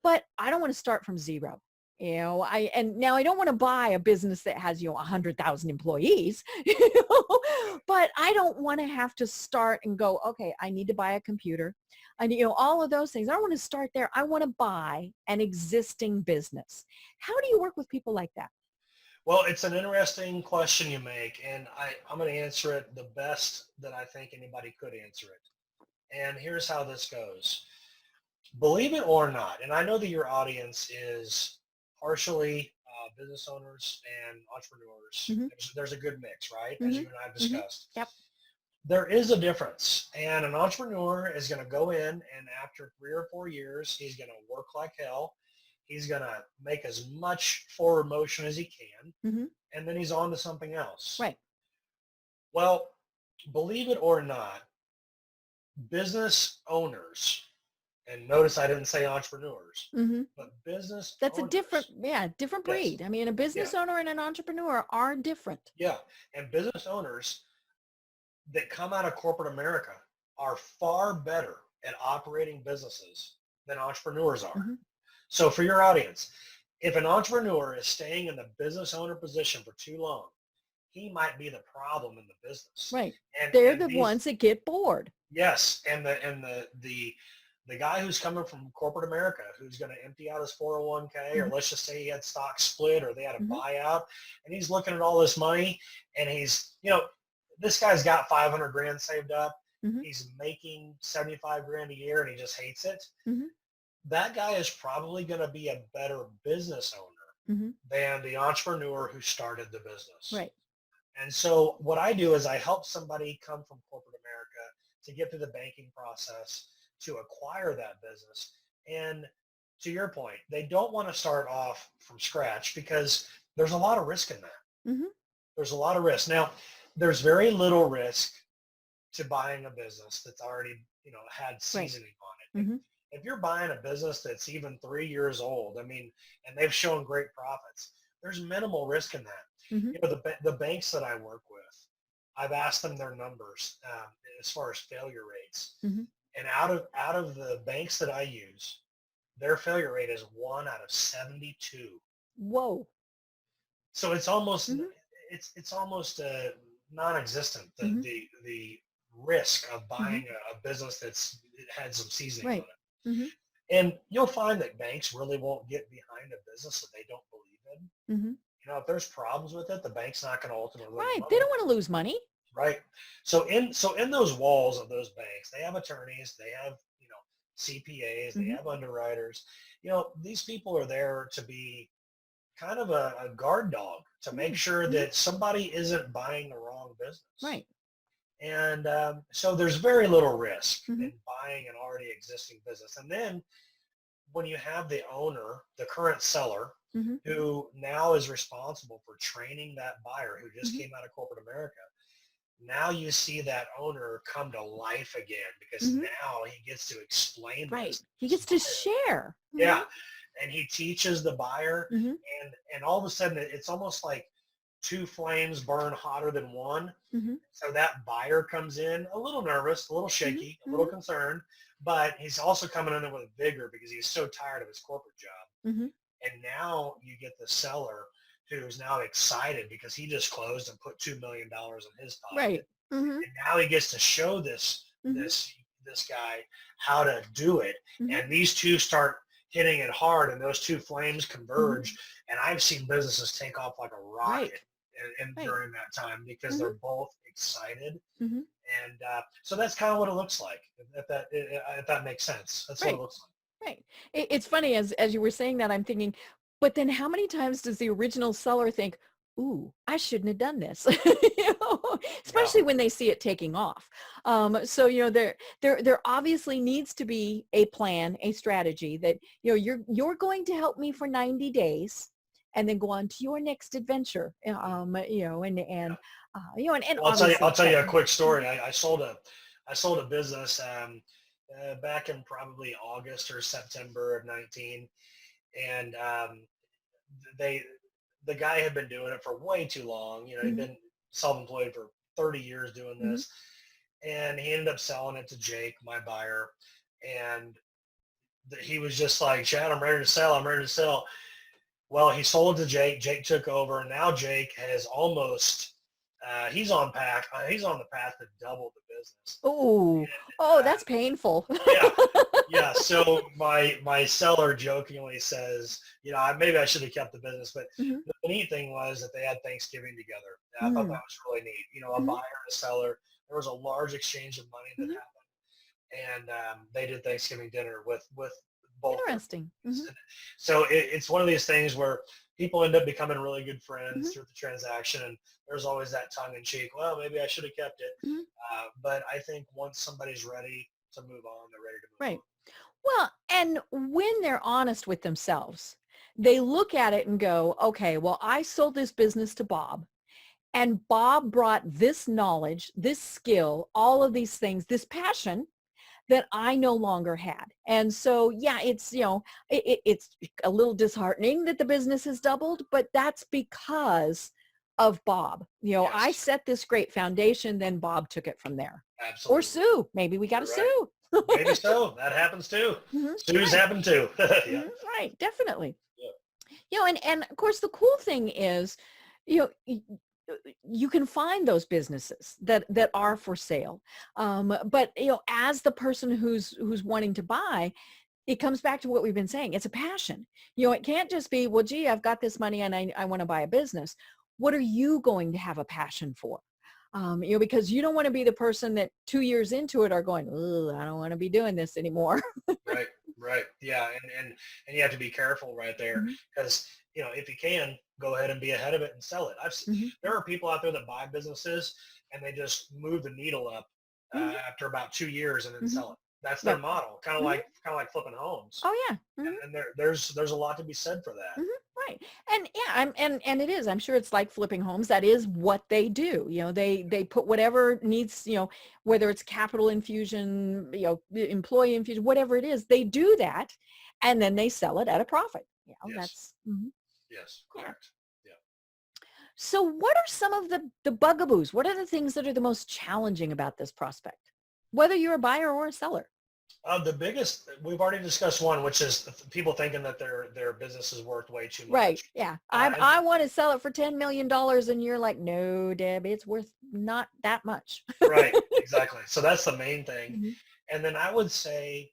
but I don't want to start from zero. And now I don't want to buy a business that has, 100,000 employees, but I don't want to have to start and go, okay, I need to buy a computer. I need, all of those things. I don't want to start there. I want to buy an existing business. How do you work with people like that? Well, it's an interesting question you make, and I'm going to answer it the best that I think anybody could answer it. And here's how this goes. Believe it or not, and I know that your audience is partially business owners and entrepreneurs. Mm-hmm. There's a good mix, right? Mm-hmm. As you and I have discussed. Mm-hmm. Yep. There is a difference, and an entrepreneur is going to go in, and after 3 or 4 years, he's going to work like hell. He's going to make as much forward motion as he can, Mm-hmm. and then he's on to something else. Right. Well, believe it or not, business owners, and notice I didn't say entrepreneurs, Mm-hmm. but business That's owners. a different breed. Yes. I mean, a business owner and an entrepreneur are different. Yeah, and business owners that come out of corporate America are far better at operating businesses than entrepreneurs are. Mm-hmm. So for your audience, if an entrepreneur is staying in the business owner position for too long, he might be the problem in the business. Right. And They're the ones that get bored. Yes, and the guy who's coming from corporate America, who's going to empty out his 401k, Mm-hmm. or let's just say he had stock split, or they had a Mm-hmm. buyout, and he's looking at all this money, and he's, this guy's got 500 grand saved up. Mm-hmm. He's making 75 grand a year, and he just hates it. Mm-hmm. That guy is probably going to be a better business owner Mm-hmm. than the entrepreneur who started the business. Right. And so what I do is I help somebody come from corporate America to get through the banking process to acquire that business. And to your point, they don't want to start off from scratch because there's a lot of risk in that. Mm-hmm. There's a lot of risk. Now, there's very little risk to buying a business that's already, had seasoning on it. Mm-hmm. If you're buying a business that's even 3 years old, and they've shown great profits, there's minimal risk in that. Mm-hmm. The banks that I work with, I've asked them their numbers as far as failure rates. Mm-hmm. And out of the banks that I use, their failure rate is 1 out of 72. Whoa. So it's almost Mm-hmm. it's almost non-existent. Mm-hmm. The risk of buying a business that's had some seasoning Right. on it. Mm-hmm. And you'll find that banks really won't get behind a business that they don't believe in. Mm-hmm. If there's problems with it, the bank's not going to ultimately lose Right. money. They don't want to lose money. Right. So in those walls of those banks, they have attorneys, they have, CPAs, they Mm-hmm. have underwriters. These people are there to be kind of a guard dog to make sure Mm-hmm. that somebody isn't buying the wrong business. Right. And so there's very little risk Mm-hmm. in buying an already existing business. And then when you have the owner, the current seller, Mm-hmm. who now is responsible for training that buyer who just Mm-hmm. came out of corporate America, now you see that owner come to life again because Mm-hmm. now he gets to explain Right. this. He gets to share. Mm-hmm. Yeah. And he teaches the buyer, Mm-hmm. and all of a sudden it's almost like two flames burn hotter than one. Mm-hmm. So that buyer comes in a little nervous, a little shaky, Mm-hmm. a little concerned, but he's also coming in there with vigor because he's so tired of his corporate job. Mm-hmm. And now you get the seller who's now excited because he just closed and put $2 million in his pocket. Right. Mm-hmm. And now he gets to show this Mm-hmm. this guy how to do it. Mm-hmm. And these two start hitting it hard, and those two flames converge. And I've seen businesses take off like a rocket and Right. during that time because Mm-hmm. they're both excited. Mm-hmm. And so that's kind of what it looks like, if that makes sense. That's Right. what it looks like. Right. It's funny as you were saying that, I'm thinking, but then how many times does the original seller think, ooh, I shouldn't have done this, you know, Yeah. especially when they see it taking off. So, you know, there obviously needs to be a plan, a strategy that, you know, you're going to help me for 90 days and then go on to your next adventure, you know, you know, and Well, I'll obviously tell that. you a quick story. I sold a business back in probably August or September of 19, and they the guy had been doing it for way too long. You know, he'd Mhm, been self-employed for 30 years doing mhm. this, and he ended up selling it to Jake, my buyer, and he was just like, Chad, I'm ready to sell. I'm ready to sell. Well, he sold to Jake. Jake took over, and now Jake has almost he's on the path to double the business. Oh, oh, Uh, that's painful. yeah, yeah. So my seller jokingly says, you know, maybe I should have kept the business, but Mhm, the neat thing was that they had Thanksgiving together. And I thought that mm, was really neat. You know, a mhm, buyer and a seller. There was a large exchange of money that mhm. happened, and they did Thanksgiving dinner with both their Interesting. families. And so it's one of these things where people end up becoming really good friends Mhm, through the transaction, and there's always that tongue in cheek. Well, maybe I should have kept it, mhm. but I think once somebody's ready to move on, they're ready to move Right. on. Well, and when they're honest with themselves, they look at it and go, okay, well, I sold this business to Bob, and Bob brought this knowledge, this skill, all of these things, this passion that I no longer had. And so, yeah, it's, you know, it's a little disheartening that the business has doubled, but that's because of Bob. You know, I Yes, set this great foundation, then Bob took it from there. Or absolutely. Sue. Maybe we got to You're right. sue. Maybe so. That happens too. Mhm, Sue's right. happened too. Yeah. Mhm, right. Definitely. Yeah. You know, and of course the cool thing is, you know, you can find those businesses that are for sale. But you know, as the person who's wanting to buy, it comes back to what we've been saying. It's a passion. You know, it can't just be, well, gee, I've got this money and I want to buy a business. What are you going to have a passion for? You know, because you don't want to be the person that 2 years into it are going, oh, I don't want to be doing this anymore. Right. Right. Yeah. And you have to be careful right there Mhm, because, you know, if you can go ahead and be ahead of it and sell it. mhm, There are people out there that buy businesses and they just move the needle up mhm, after about 2 years and then mhm. sell it. That's their Right. model. Mhm. Kind of like flipping homes. Oh yeah. Mhm. And there's a lot to be said for that. Mhm, right. And yeah, and it is. I'm sure it's like flipping homes. That is what they do. You know, they put whatever needs, you know, whether it's capital infusion, you know, employee infusion, whatever it is, they do that and then they sell it at a profit. You know, Yes. that's mhm, Yes. yeah. Correct. Yeah. So what are some of the bugaboos? What are the things that are the most challenging about this prospect? Whether you're a buyer or a seller. The biggest, we've already discussed one, which is people thinking that their business is worth way too Right. much. Yeah. And I want to sell it for $10 million and you're like, no, Deb, it's worth not that much. right, exactly. So that's the main thing. Mhm, And then I would say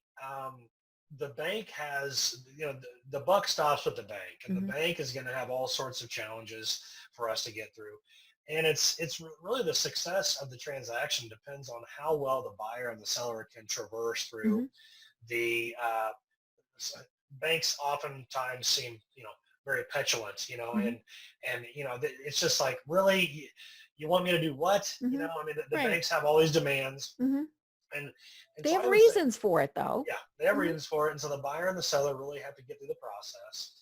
the bank has, you know, the buck stops with the bank, and the mhm, bank is going to have all sorts of challenges for us to get through. And it's really the success of the transaction depends on how well the buyer and the seller can traverse through mhm, the banks oftentimes seem, you know, very petulant, you know, mhm, and you know, it's just like, really, you want me to do what? You know, mhm. I mean, the Right. banks have all these demands, Mhm. and They so have I would say, reasons for it though. yeah, they have Mhm, reasons for it, and so the buyer and the seller really have to get through the process.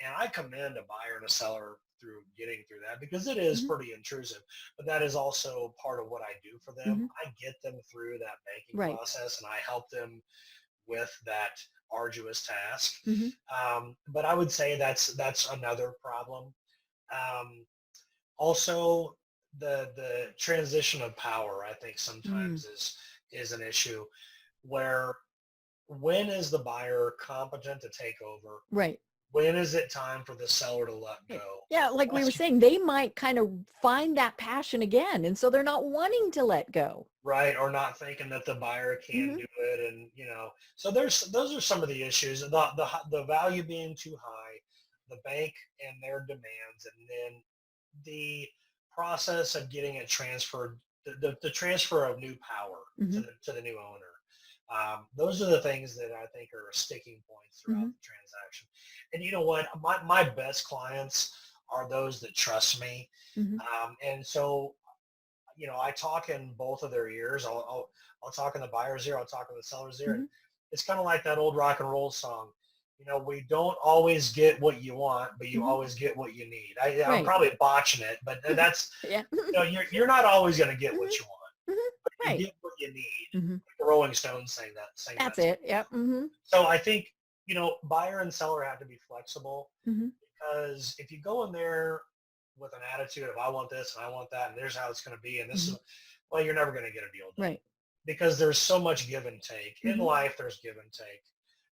And I commend a buyer and a seller through getting through that because it is mhm, pretty intrusive, but that is also part of what I do for them. mhm. I get them through that banking Right. process, and I help them with that arduous task. Mhm, But I would say that's another problem. Um, Also, the transition of power, I think mm. sometimes is an issue where when is the buyer competent to take over? Right. When is it time for the seller to let Right. go? Yeah, like we were saying, they might kind of find that passion again, and so they're not wanting to let go. Right, or not thinking that the buyer can Mhm, do it, and you know, so those are some of the issues. The value being too high, the bank and their demands, and then the process of getting it transferred, the transfer of new power mhm, to the new owner. Those are the things that I think are sticking points throughout Mhm. the transaction. And you know what? My best clients are those that trust me. Mhm. And so, I talk in both of their ears. I'll talk in the buyer's ear. I'll talk in the seller's ear. And Mhm. it's kind of like that old rock and roll song. We don't always get what you want, but you Mhm. always get what you need. I'm Right. probably botching it, but that's, Yeah. you're not always going to get Mhm. what you want, Mhm. but you Right. get what you need. Mhm. Like the Rolling Stones sang That's that song. it. Yep. Mhm. So I think, buyer and seller have to be flexible, Mhm. because if you go in there with an attitude of I want this and I want that and there's how it's going to be and this is, Mhm. well, you're never going to get a deal done, Right. because there's so much give and take in Mhm. life. There's give and take.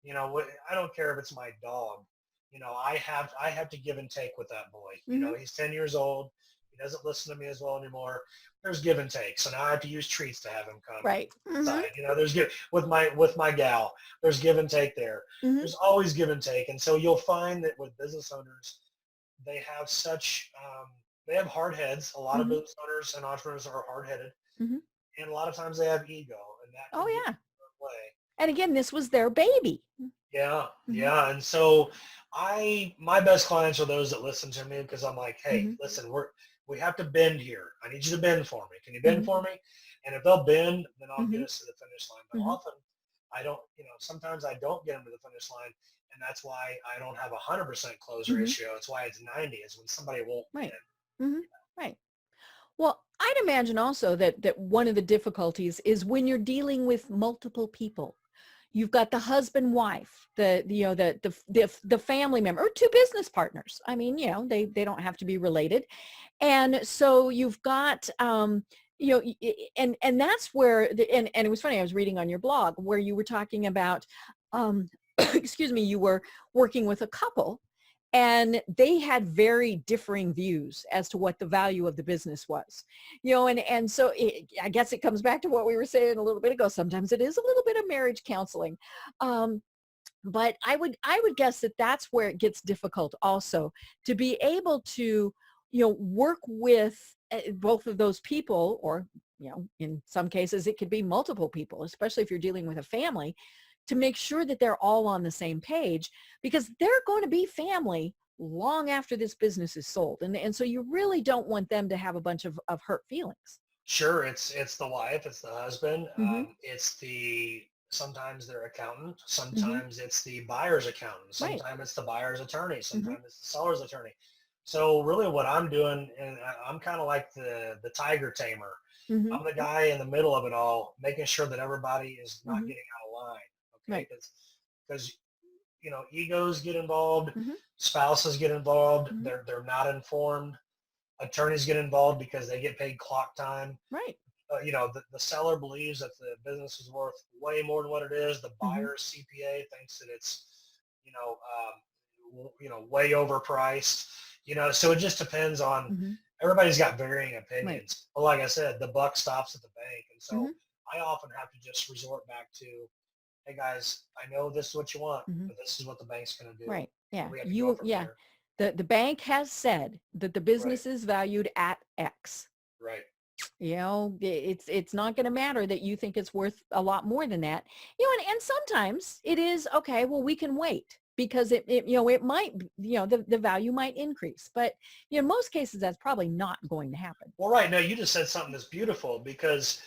I don't care if it's my dog. I have to give and take with that boy. Mhm. He's 10 years old. He doesn't listen to me as well anymore. There's give and take. So now I have to use treats to have him come Right. Mhm. inside. There's give with my gal. There's give and take there. Mhm. There's always give and take. And so you'll find that with business owners, they have they have hard heads. A lot of Mhm. business owners and entrepreneurs are hard headed, Mhm. and a lot of times they have ego, and that Oh can get yeah. way. And again, this was their baby. Yeah, Mhm. yeah. And so my best clients are those that listen to me, because I'm like, hey, Mhm. listen, we have to bend here. I need you to bend for me. Can you bend Mhm. for me? And if they'll bend, then I'll get Mhm. us to the finish line. But Mhm. often I don't, sometimes I don't get them to the finish line. And that's why I don't have 100% close Mhm. ratio. It's why it's 90, is when somebody won't Right. bend. Mhm. Right. Well, I'd imagine also that one of the difficulties is when you're dealing with multiple people. You've got the husband, wife, the family member, or two business partners. I mean, they don't have to be related. And so you've got and that's where and it was funny, I was reading on your blog where you were talking about um excuse me, you were working with a couple and they had very differing views as to what the value of the business was, and so I guess it comes back to what we were saying a little bit ago. Sometimes it is a little bit of marriage counseling, but I would guess that that's where it gets difficult also, to be able to work with both of those people, or in some cases it could be multiple people, especially if you're dealing with a family, to make sure that they're all on the same page, because they're going to be family long after this business is sold, and so you really don't want them to have a bunch of hurt feelings. Sure, it's the wife, it's the husband, Mm-hmm. it's sometimes their accountant, Mm-hmm. sometimes it's the buyer's accountant, Right. sometimes it's the buyer's attorney, Mm-hmm. sometimes it's the seller's attorney. So really, what I'm doing, and I'm kind of like the tiger tamer. Mm-hmm. I'm the guy in the middle of it all, making sure that everybody is not Mm-hmm. getting out of line. Okay, Right. because egos get involved, Mm-hmm. spouses get involved. Mm-hmm. They're not informed. Attorneys get involved because they get paid clock time. Right. The seller believes that the business is worth way more than what it is. The Mm-hmm. buyer's CPA thinks that it's, way overpriced. So it just depends on. Mm-hmm. Everybody's got varying Right. opinions. But like I said, the buck stops at the bank, and so Mm-hmm. I often have to just resort back to, hey guys, I know this is what you want, Mm-hmm. but this is what the bank's going to do, Right. and Yeah. we have to go from Yeah. there. The bank has said that the Right. business is valued at X. Right. It's not going to matter that you think it's worth a lot more than that. And sometimes it is okay. Well, we can wait because it might, the value might increase, but in most cases that's probably not going to happen. Well, right now you just said something that's beautiful, because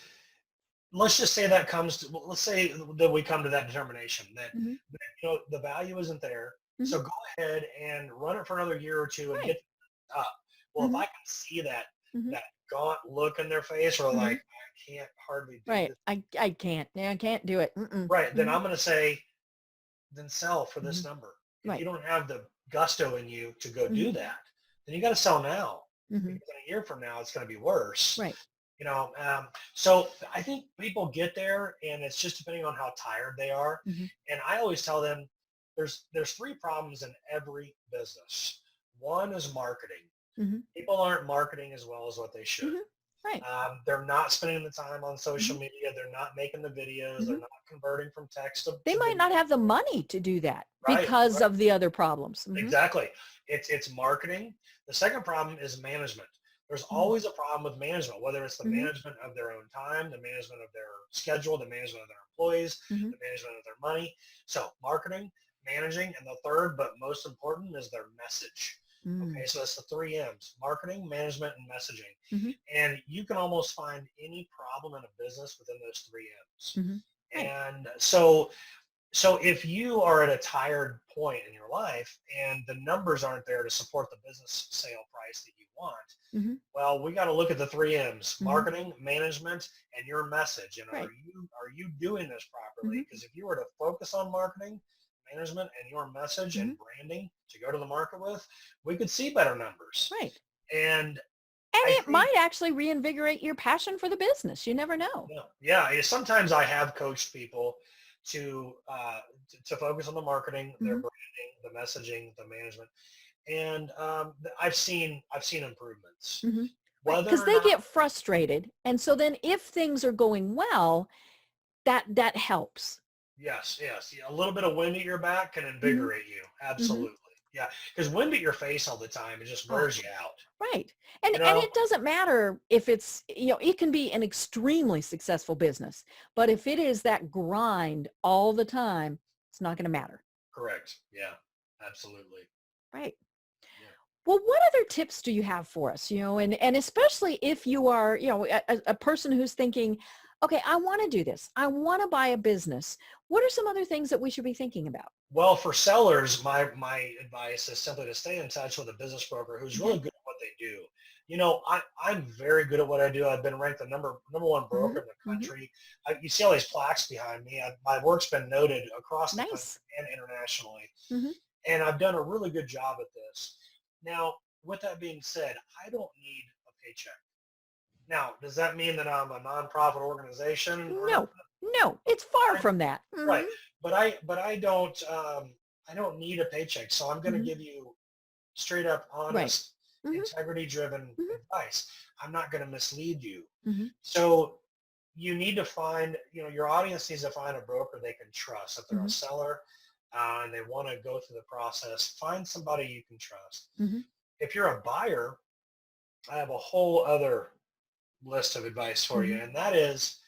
let's just say that comes to, let's say that we come to that determination that, Hmm. the value isn't there. Hmm. So go ahead and run it for another year or two and Right. get up. Well, if Hmm. I can see Hmm. that gaunt look in their face, or Hmm. like, I can't hardly do Right. this, I can't. Yeah, I can't do it. Mm-mm. right, then Hmm. I'm going to say, then sell for Hmm. this number. If you Right. don't have the gusto in you to go Hmm. do that, then you got to sell now, Hmm. because in a year from now it's going to be worse. Right. So I think people get there, and it's just depending on how tired they are. Hmm. And I always tell them there's three problems in every business. One is marketing. Hmm. People aren't marketing as well as what they should. Hmm. Right. They're not spending the time on social Hmm. media. They're not making the videos. Hmm. They're not converting from text They to might video. not have the money to do that Right, because right. of the other problems. Hmm. Exactly. It's marketing. The second problem is management. There's Mm. always a problem with management, whether it's the Mhm. management of their own time, the management of their schedule, the management of their employees, Mhm. the management of their money. So marketing, managing, and the third, but most important, is their message. Mm. Okay, so that's the three M's: marketing, management, and messaging. Mhm. And you can almost find any problem in a business within those three M's. Mhm. Right. And so if you are at a tired point in your life and the numbers aren't there to support the business sale price that you want, Mhm. well, we got to look at the three M's: Mhm. marketing, management, and your message. And Right. are you doing this properly? Mhm. Because if you were to focus on marketing, management, and your message and Mhm. branding to go to the market with, we could see better numbers. Right. And And I it think, might actually reinvigorate your passion for the business. You never know. sometimes I have coached people to to focus on the marketing, their Mhm. branding, the messaging, the management, and I've seen improvements. Mhm. Right. Whether Because or they not, get frustrated. And so then if things are going well, that helps. yes, yes, yeah, a little bit of wind at your back can Mhm. invigorate you. Mhm. Absolutely, yeah, because wind at your face all the time, it just Oh, wears you out. right. And You know, it doesn't matter if it's, it can be an extremely successful business, but if it is that grind all the time, it's not going to matter. correct. Yeah, absolutely. Right. Yeah. Well, what other tips do you have for us? And especially if you are, a person who's thinking, okay, I want to do this. I want to buy a business. What are some other things that we should be thinking about? Well, for sellers, my advice is simply to stay in touch with a business broker who's really Okay. good at what they do. I'm very good at what I do. I've been ranked the number one Hmm. broker in the Hmm. country. You see all these plaques behind me. My work's been noted across the country Nice. and internationally, Hmm. and I've done a really good job at this. Now, with that being said, I don't need a paycheck. Now, does that mean that I'm a nonprofit organization or not? No, no, it's far I, from that. right, Hmm. but I don't need a paycheck. So I'm going to Hmm. give you straight up, Right. honest, Hmm. integrity driven Hmm. advice. I'm not going to mislead you. Hmm. So you need to find, your audience needs to find a broker they can trust. If they're a Hmm. seller and they want to go through the process, find somebody you can trust. Hmm. If you're a buyer, I have a whole other list of advice for you. Hmm. And that is,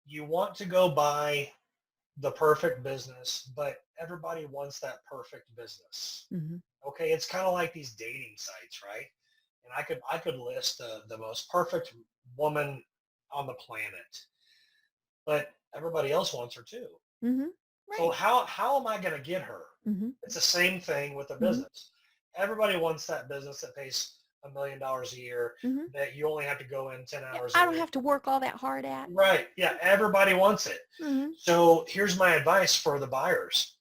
you want to go buy the perfect business, but everybody wants that perfect business. Hmm. Okay, it's kind of like these dating sites, right? And I could list the most perfect woman on the planet, but everybody else wants her too. Hmm. So Right. how am I going to get her? Hmm. It's the same thing with a Hmm. business. Everybody wants that business that pays $1 million a year, Hmm. that you only have to go in 10 Yeah, hours a I don't week. have to work all that hard at. Right. Yeah. Everybody wants it. Hmm. So here's my advice for the buyers.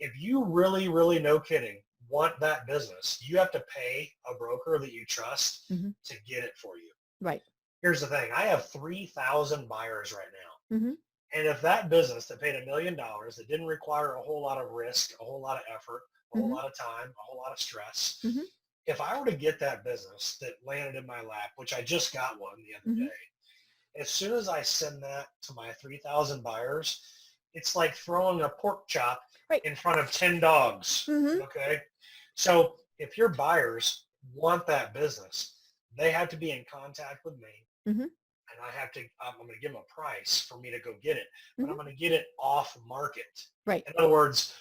If you really, really, no kidding, want that business, you have to pay a broker that you trust Hmm. to get it for you. Right. Here's the thing. I have 3,000 buyers right now. Hmm. And if that business that paid $1 million, that didn't require a whole lot of risk, a whole lot of effort, a whole Hmm. lot of time, a whole lot of stress, Hmm. if I were to get that business that landed in my lap, which I just got one the other Hmm. day, as soon as I send that to my 3,000 buyers, it's like throwing a pork chop Right. in front of 10 dogs. Hmm. Okay. So if your buyers want that business, they have to be in contact with me, Hmm. and I'm going to give them a price for me to go get it, but I'm Hmm. going to get it off market. Right. In other words,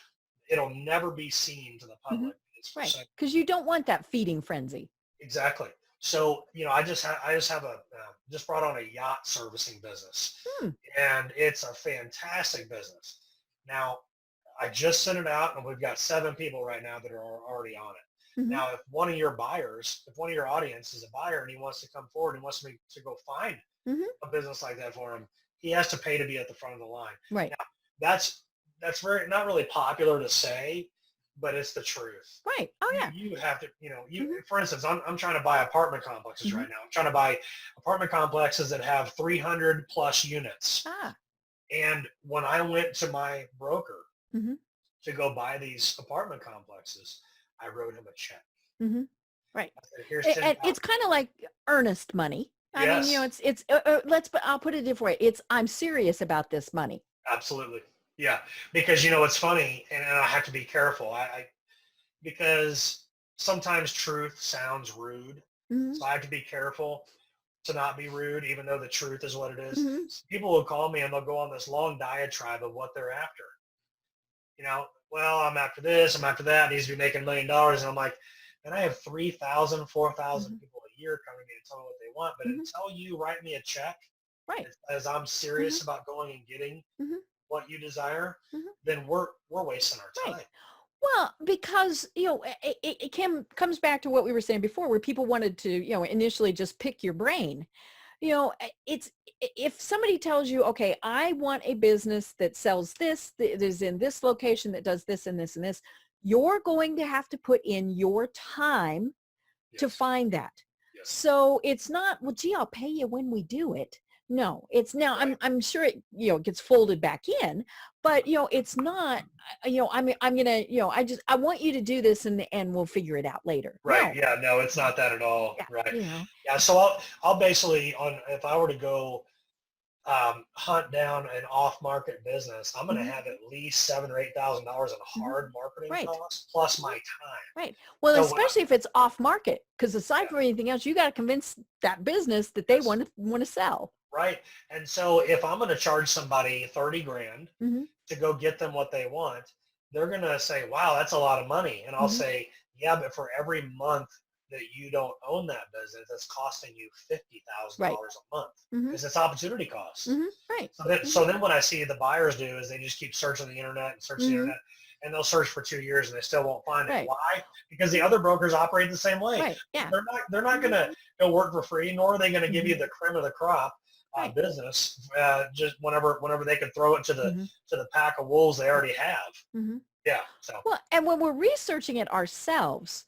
it'll never be seen to the Hmm. public. It's for Right. sale. Because you don't want that feeding frenzy. Exactly. So, I just brought on a yacht servicing business, Hmm. and it's a fantastic business. Now, I just sent it out, and we've got 7 people right now that are already on it. Hmm. Now, if one of your audience is a buyer and he wants to come forward and wants me to go find Hmm. a business like that for him, he has to pay to be at the front of the line. Right. Now, that's very not really popular to say, but it's the truth. Right. Oh, yeah. You have to, Hmm. for instance, I'm trying to buy apartment complexes Hmm. right now. I'm trying to buy apartment complexes that have 300 plus units. Ah. And when I went to my broker Hmm. to go buy these apartment complexes, I wrote him a check. Hmm. Right. I said, here's 10,000. And it's kind of like earnest money. I mean, Yes, I'll put it a different way. It's, I'm serious about this money. absolutely. Yeah. Because it's funny, and I have to be careful. Because sometimes truth sounds rude. Mm-hmm. So I have to be careful to not be rude, even though the truth is what it is. Mm-hmm. So people will call me and they'll go on this long diatribe of what they're after. Well, I'm after this, I'm after that, needs to be making $1 million. And I'm like, and I have 3,000, 4,000 Mm-hmm. people a year coming to me and telling me what they want. But Mm-hmm. until you write me a check, Right. as I'm Mm-hmm. serious about going and getting Mm-hmm. what you desire, Mm-hmm. then we're wasting our Right. time. Well, because, comes back to what we were saying before, where people wanted to, initially just pick your brain. It's, if somebody tells you, okay, I want a business that sells this, that is in this location, that does this and this and this, you're going to have to put in your time to Yes. find that. Yes. So it's not, well, gee, I'll pay you when we do it. No, it's now, Right. I'm sure it, gets folded back in, but, it's not, I'm going to, I want you to do this and we'll figure it out later. Right. No. Yeah. No, it's not that at all. Yeah. Right. You know, Yeah. So I'll basically if I were to go hunt down an off-market business, I'm going to mhm. have at least $7,000 or $8,000 in Mhm. hard marketing Right. costs plus my time. Right. Well, So especially if it's off market, because aside yeah, from anything else, you got to convince that business that they yes, want to sell. right. And so if I'm going to charge somebody 30 grand Mm-hmm. to go get them what they want, they're going to say, wow, that's a lot of money. And I'll Mm-hmm. say, yeah, but for every month that you don't own that business, it's costing you $50,000 Right. a month Mm-hmm. because it's opportunity costs. Mm-hmm. Right. So then what I see the buyers do is they just keep searching the internet and searching the Mm-hmm. internet, and they'll search for 2 years and they still won't find it. Right. Why? Because the other brokers operate the same way. Right. Yeah. They're not going to go work for free, nor are they going to give you Mm-hmm. the cream of the crop Right. business just whenever they can throw it to Mm-hmm. the pack of wolves they already have. Mm-hmm. Yeah. So Well, and when we're researching it ourselves,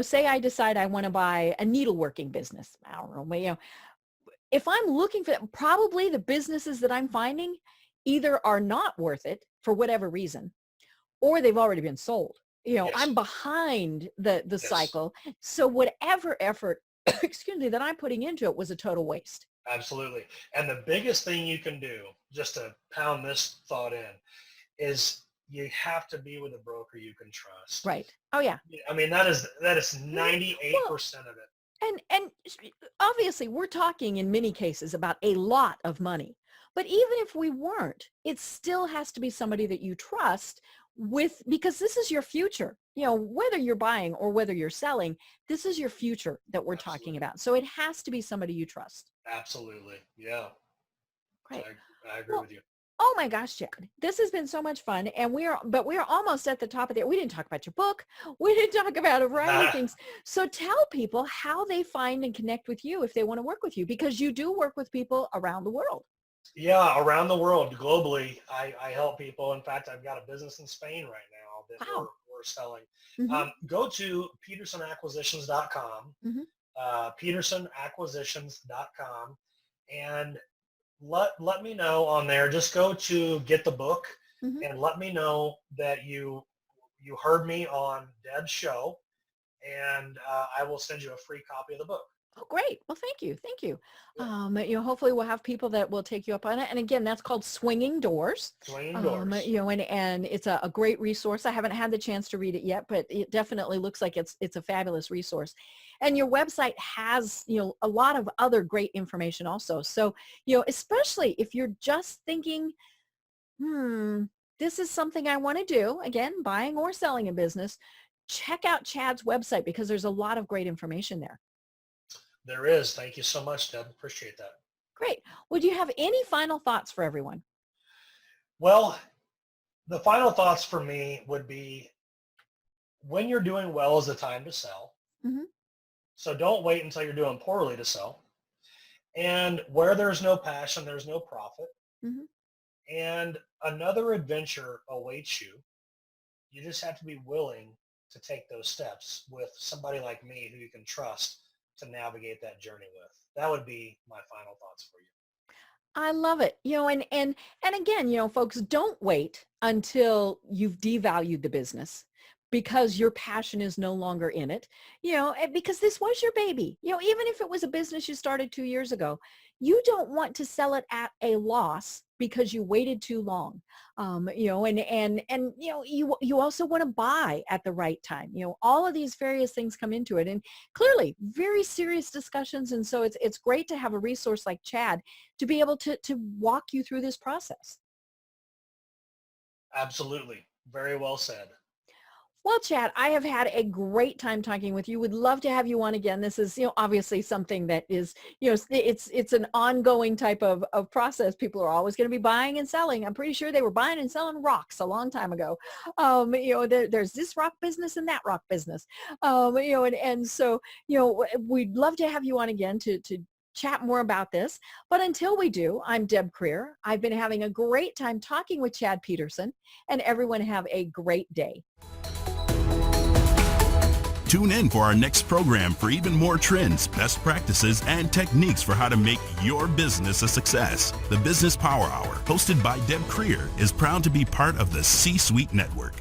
say I decide I want to buy a needleworking business. I don't know, but, if I'm looking for that, probably the businesses that I'm finding either are not worth it for whatever reason, or they've already been sold. yes, I'm behind the yes, cycle. So whatever effort, excuse me, that I'm putting into it was a total waste. absolutely. And the biggest thing you can do, just to pound this thought in, is you have to be with a broker you can trust. Right. Oh yeah. I mean, that is Mhm. 98% of it. And obviously we're talking in many cases about a lot of money. But even if we weren't, it still has to be somebody that you trust with, because this is your future. Whether you're buying or whether you're selling, this is your future that we're talking Absolutely. about. So it has to be somebody you trust. Absolutely. Yeah. Great. I agree Well, with you. oh my gosh, Chad, this has been so much fun. And we're almost at the top of the, we didn't talk about your book. We didn't talk about a variety of things. So tell people how they find and connect with you if they want to work with you, because you do work with people around the world. Yeah, around the world, globally, I help people. In fact, I've got a business in Spain right now that Wow. we're selling. Mm-hmm. Go to petersonacquisitions.com, Mm-hmm. petersonacquisitions.com, and let me know on there. Just go to get the book Mm-hmm. and let me know that you heard me on Deb's show, and I will send you a free copy of the book. Oh, great. Well, thank you. Thank you. Yeah. Hopefully we'll have people that will take you up on it. And again, that's called Swinging Doors. Swinging Doors. And it's a great resource. I haven't had the chance to read it yet, but it definitely looks like it's a fabulous resource. And your website has, a lot of other great information also. So, especially if you're just thinking, this is something I want to do, again, buying or selling a business, check out Chad's website because there's a lot of great information there. There is. Thank you so much, Deb. Appreciate that. Great. Would you have any final thoughts for everyone? Well, the final thoughts for me would be when you're doing well is the time to sell. Mm-hmm. So don't wait until you're doing poorly to sell. And where there's no passion, there's no profit. Mm-hmm. And another adventure awaits you. You just have to be willing to take those steps with somebody like me who you can trust to navigate that journey with. That would be my final thoughts for you. I love it. And again, folks, don't wait until you've devalued the business because your passion is no longer in it, because this was your baby. Even if it was a business you started 2 years ago, you don't want to sell it at a loss because you waited too long. You also want to buy at the right time. All of these various things come into it, and clearly very serious discussions. And so it's great to have a resource like Chad to be able to walk you through this process. Absolutely. Very well said. Well, Chad, I have had a great time talking with you. Would love to have you on again. This is, obviously something that is, it's an ongoing type of process. People are always going to be buying and selling. I'm pretty sure they were buying and selling rocks a long time ago. There's this rock business and that rock business. So, we'd love to have you on again to chat more about this. But until we do, I'm Deb Creer. I've been having a great time talking with Chad Peterson, and everyone have a great day. Tune in for our next program for even more trends, best practices, and techniques for how to make your business a success. The Business Power Hour, hosted by Deb Creer, is proud to be part of the C-Suite Network.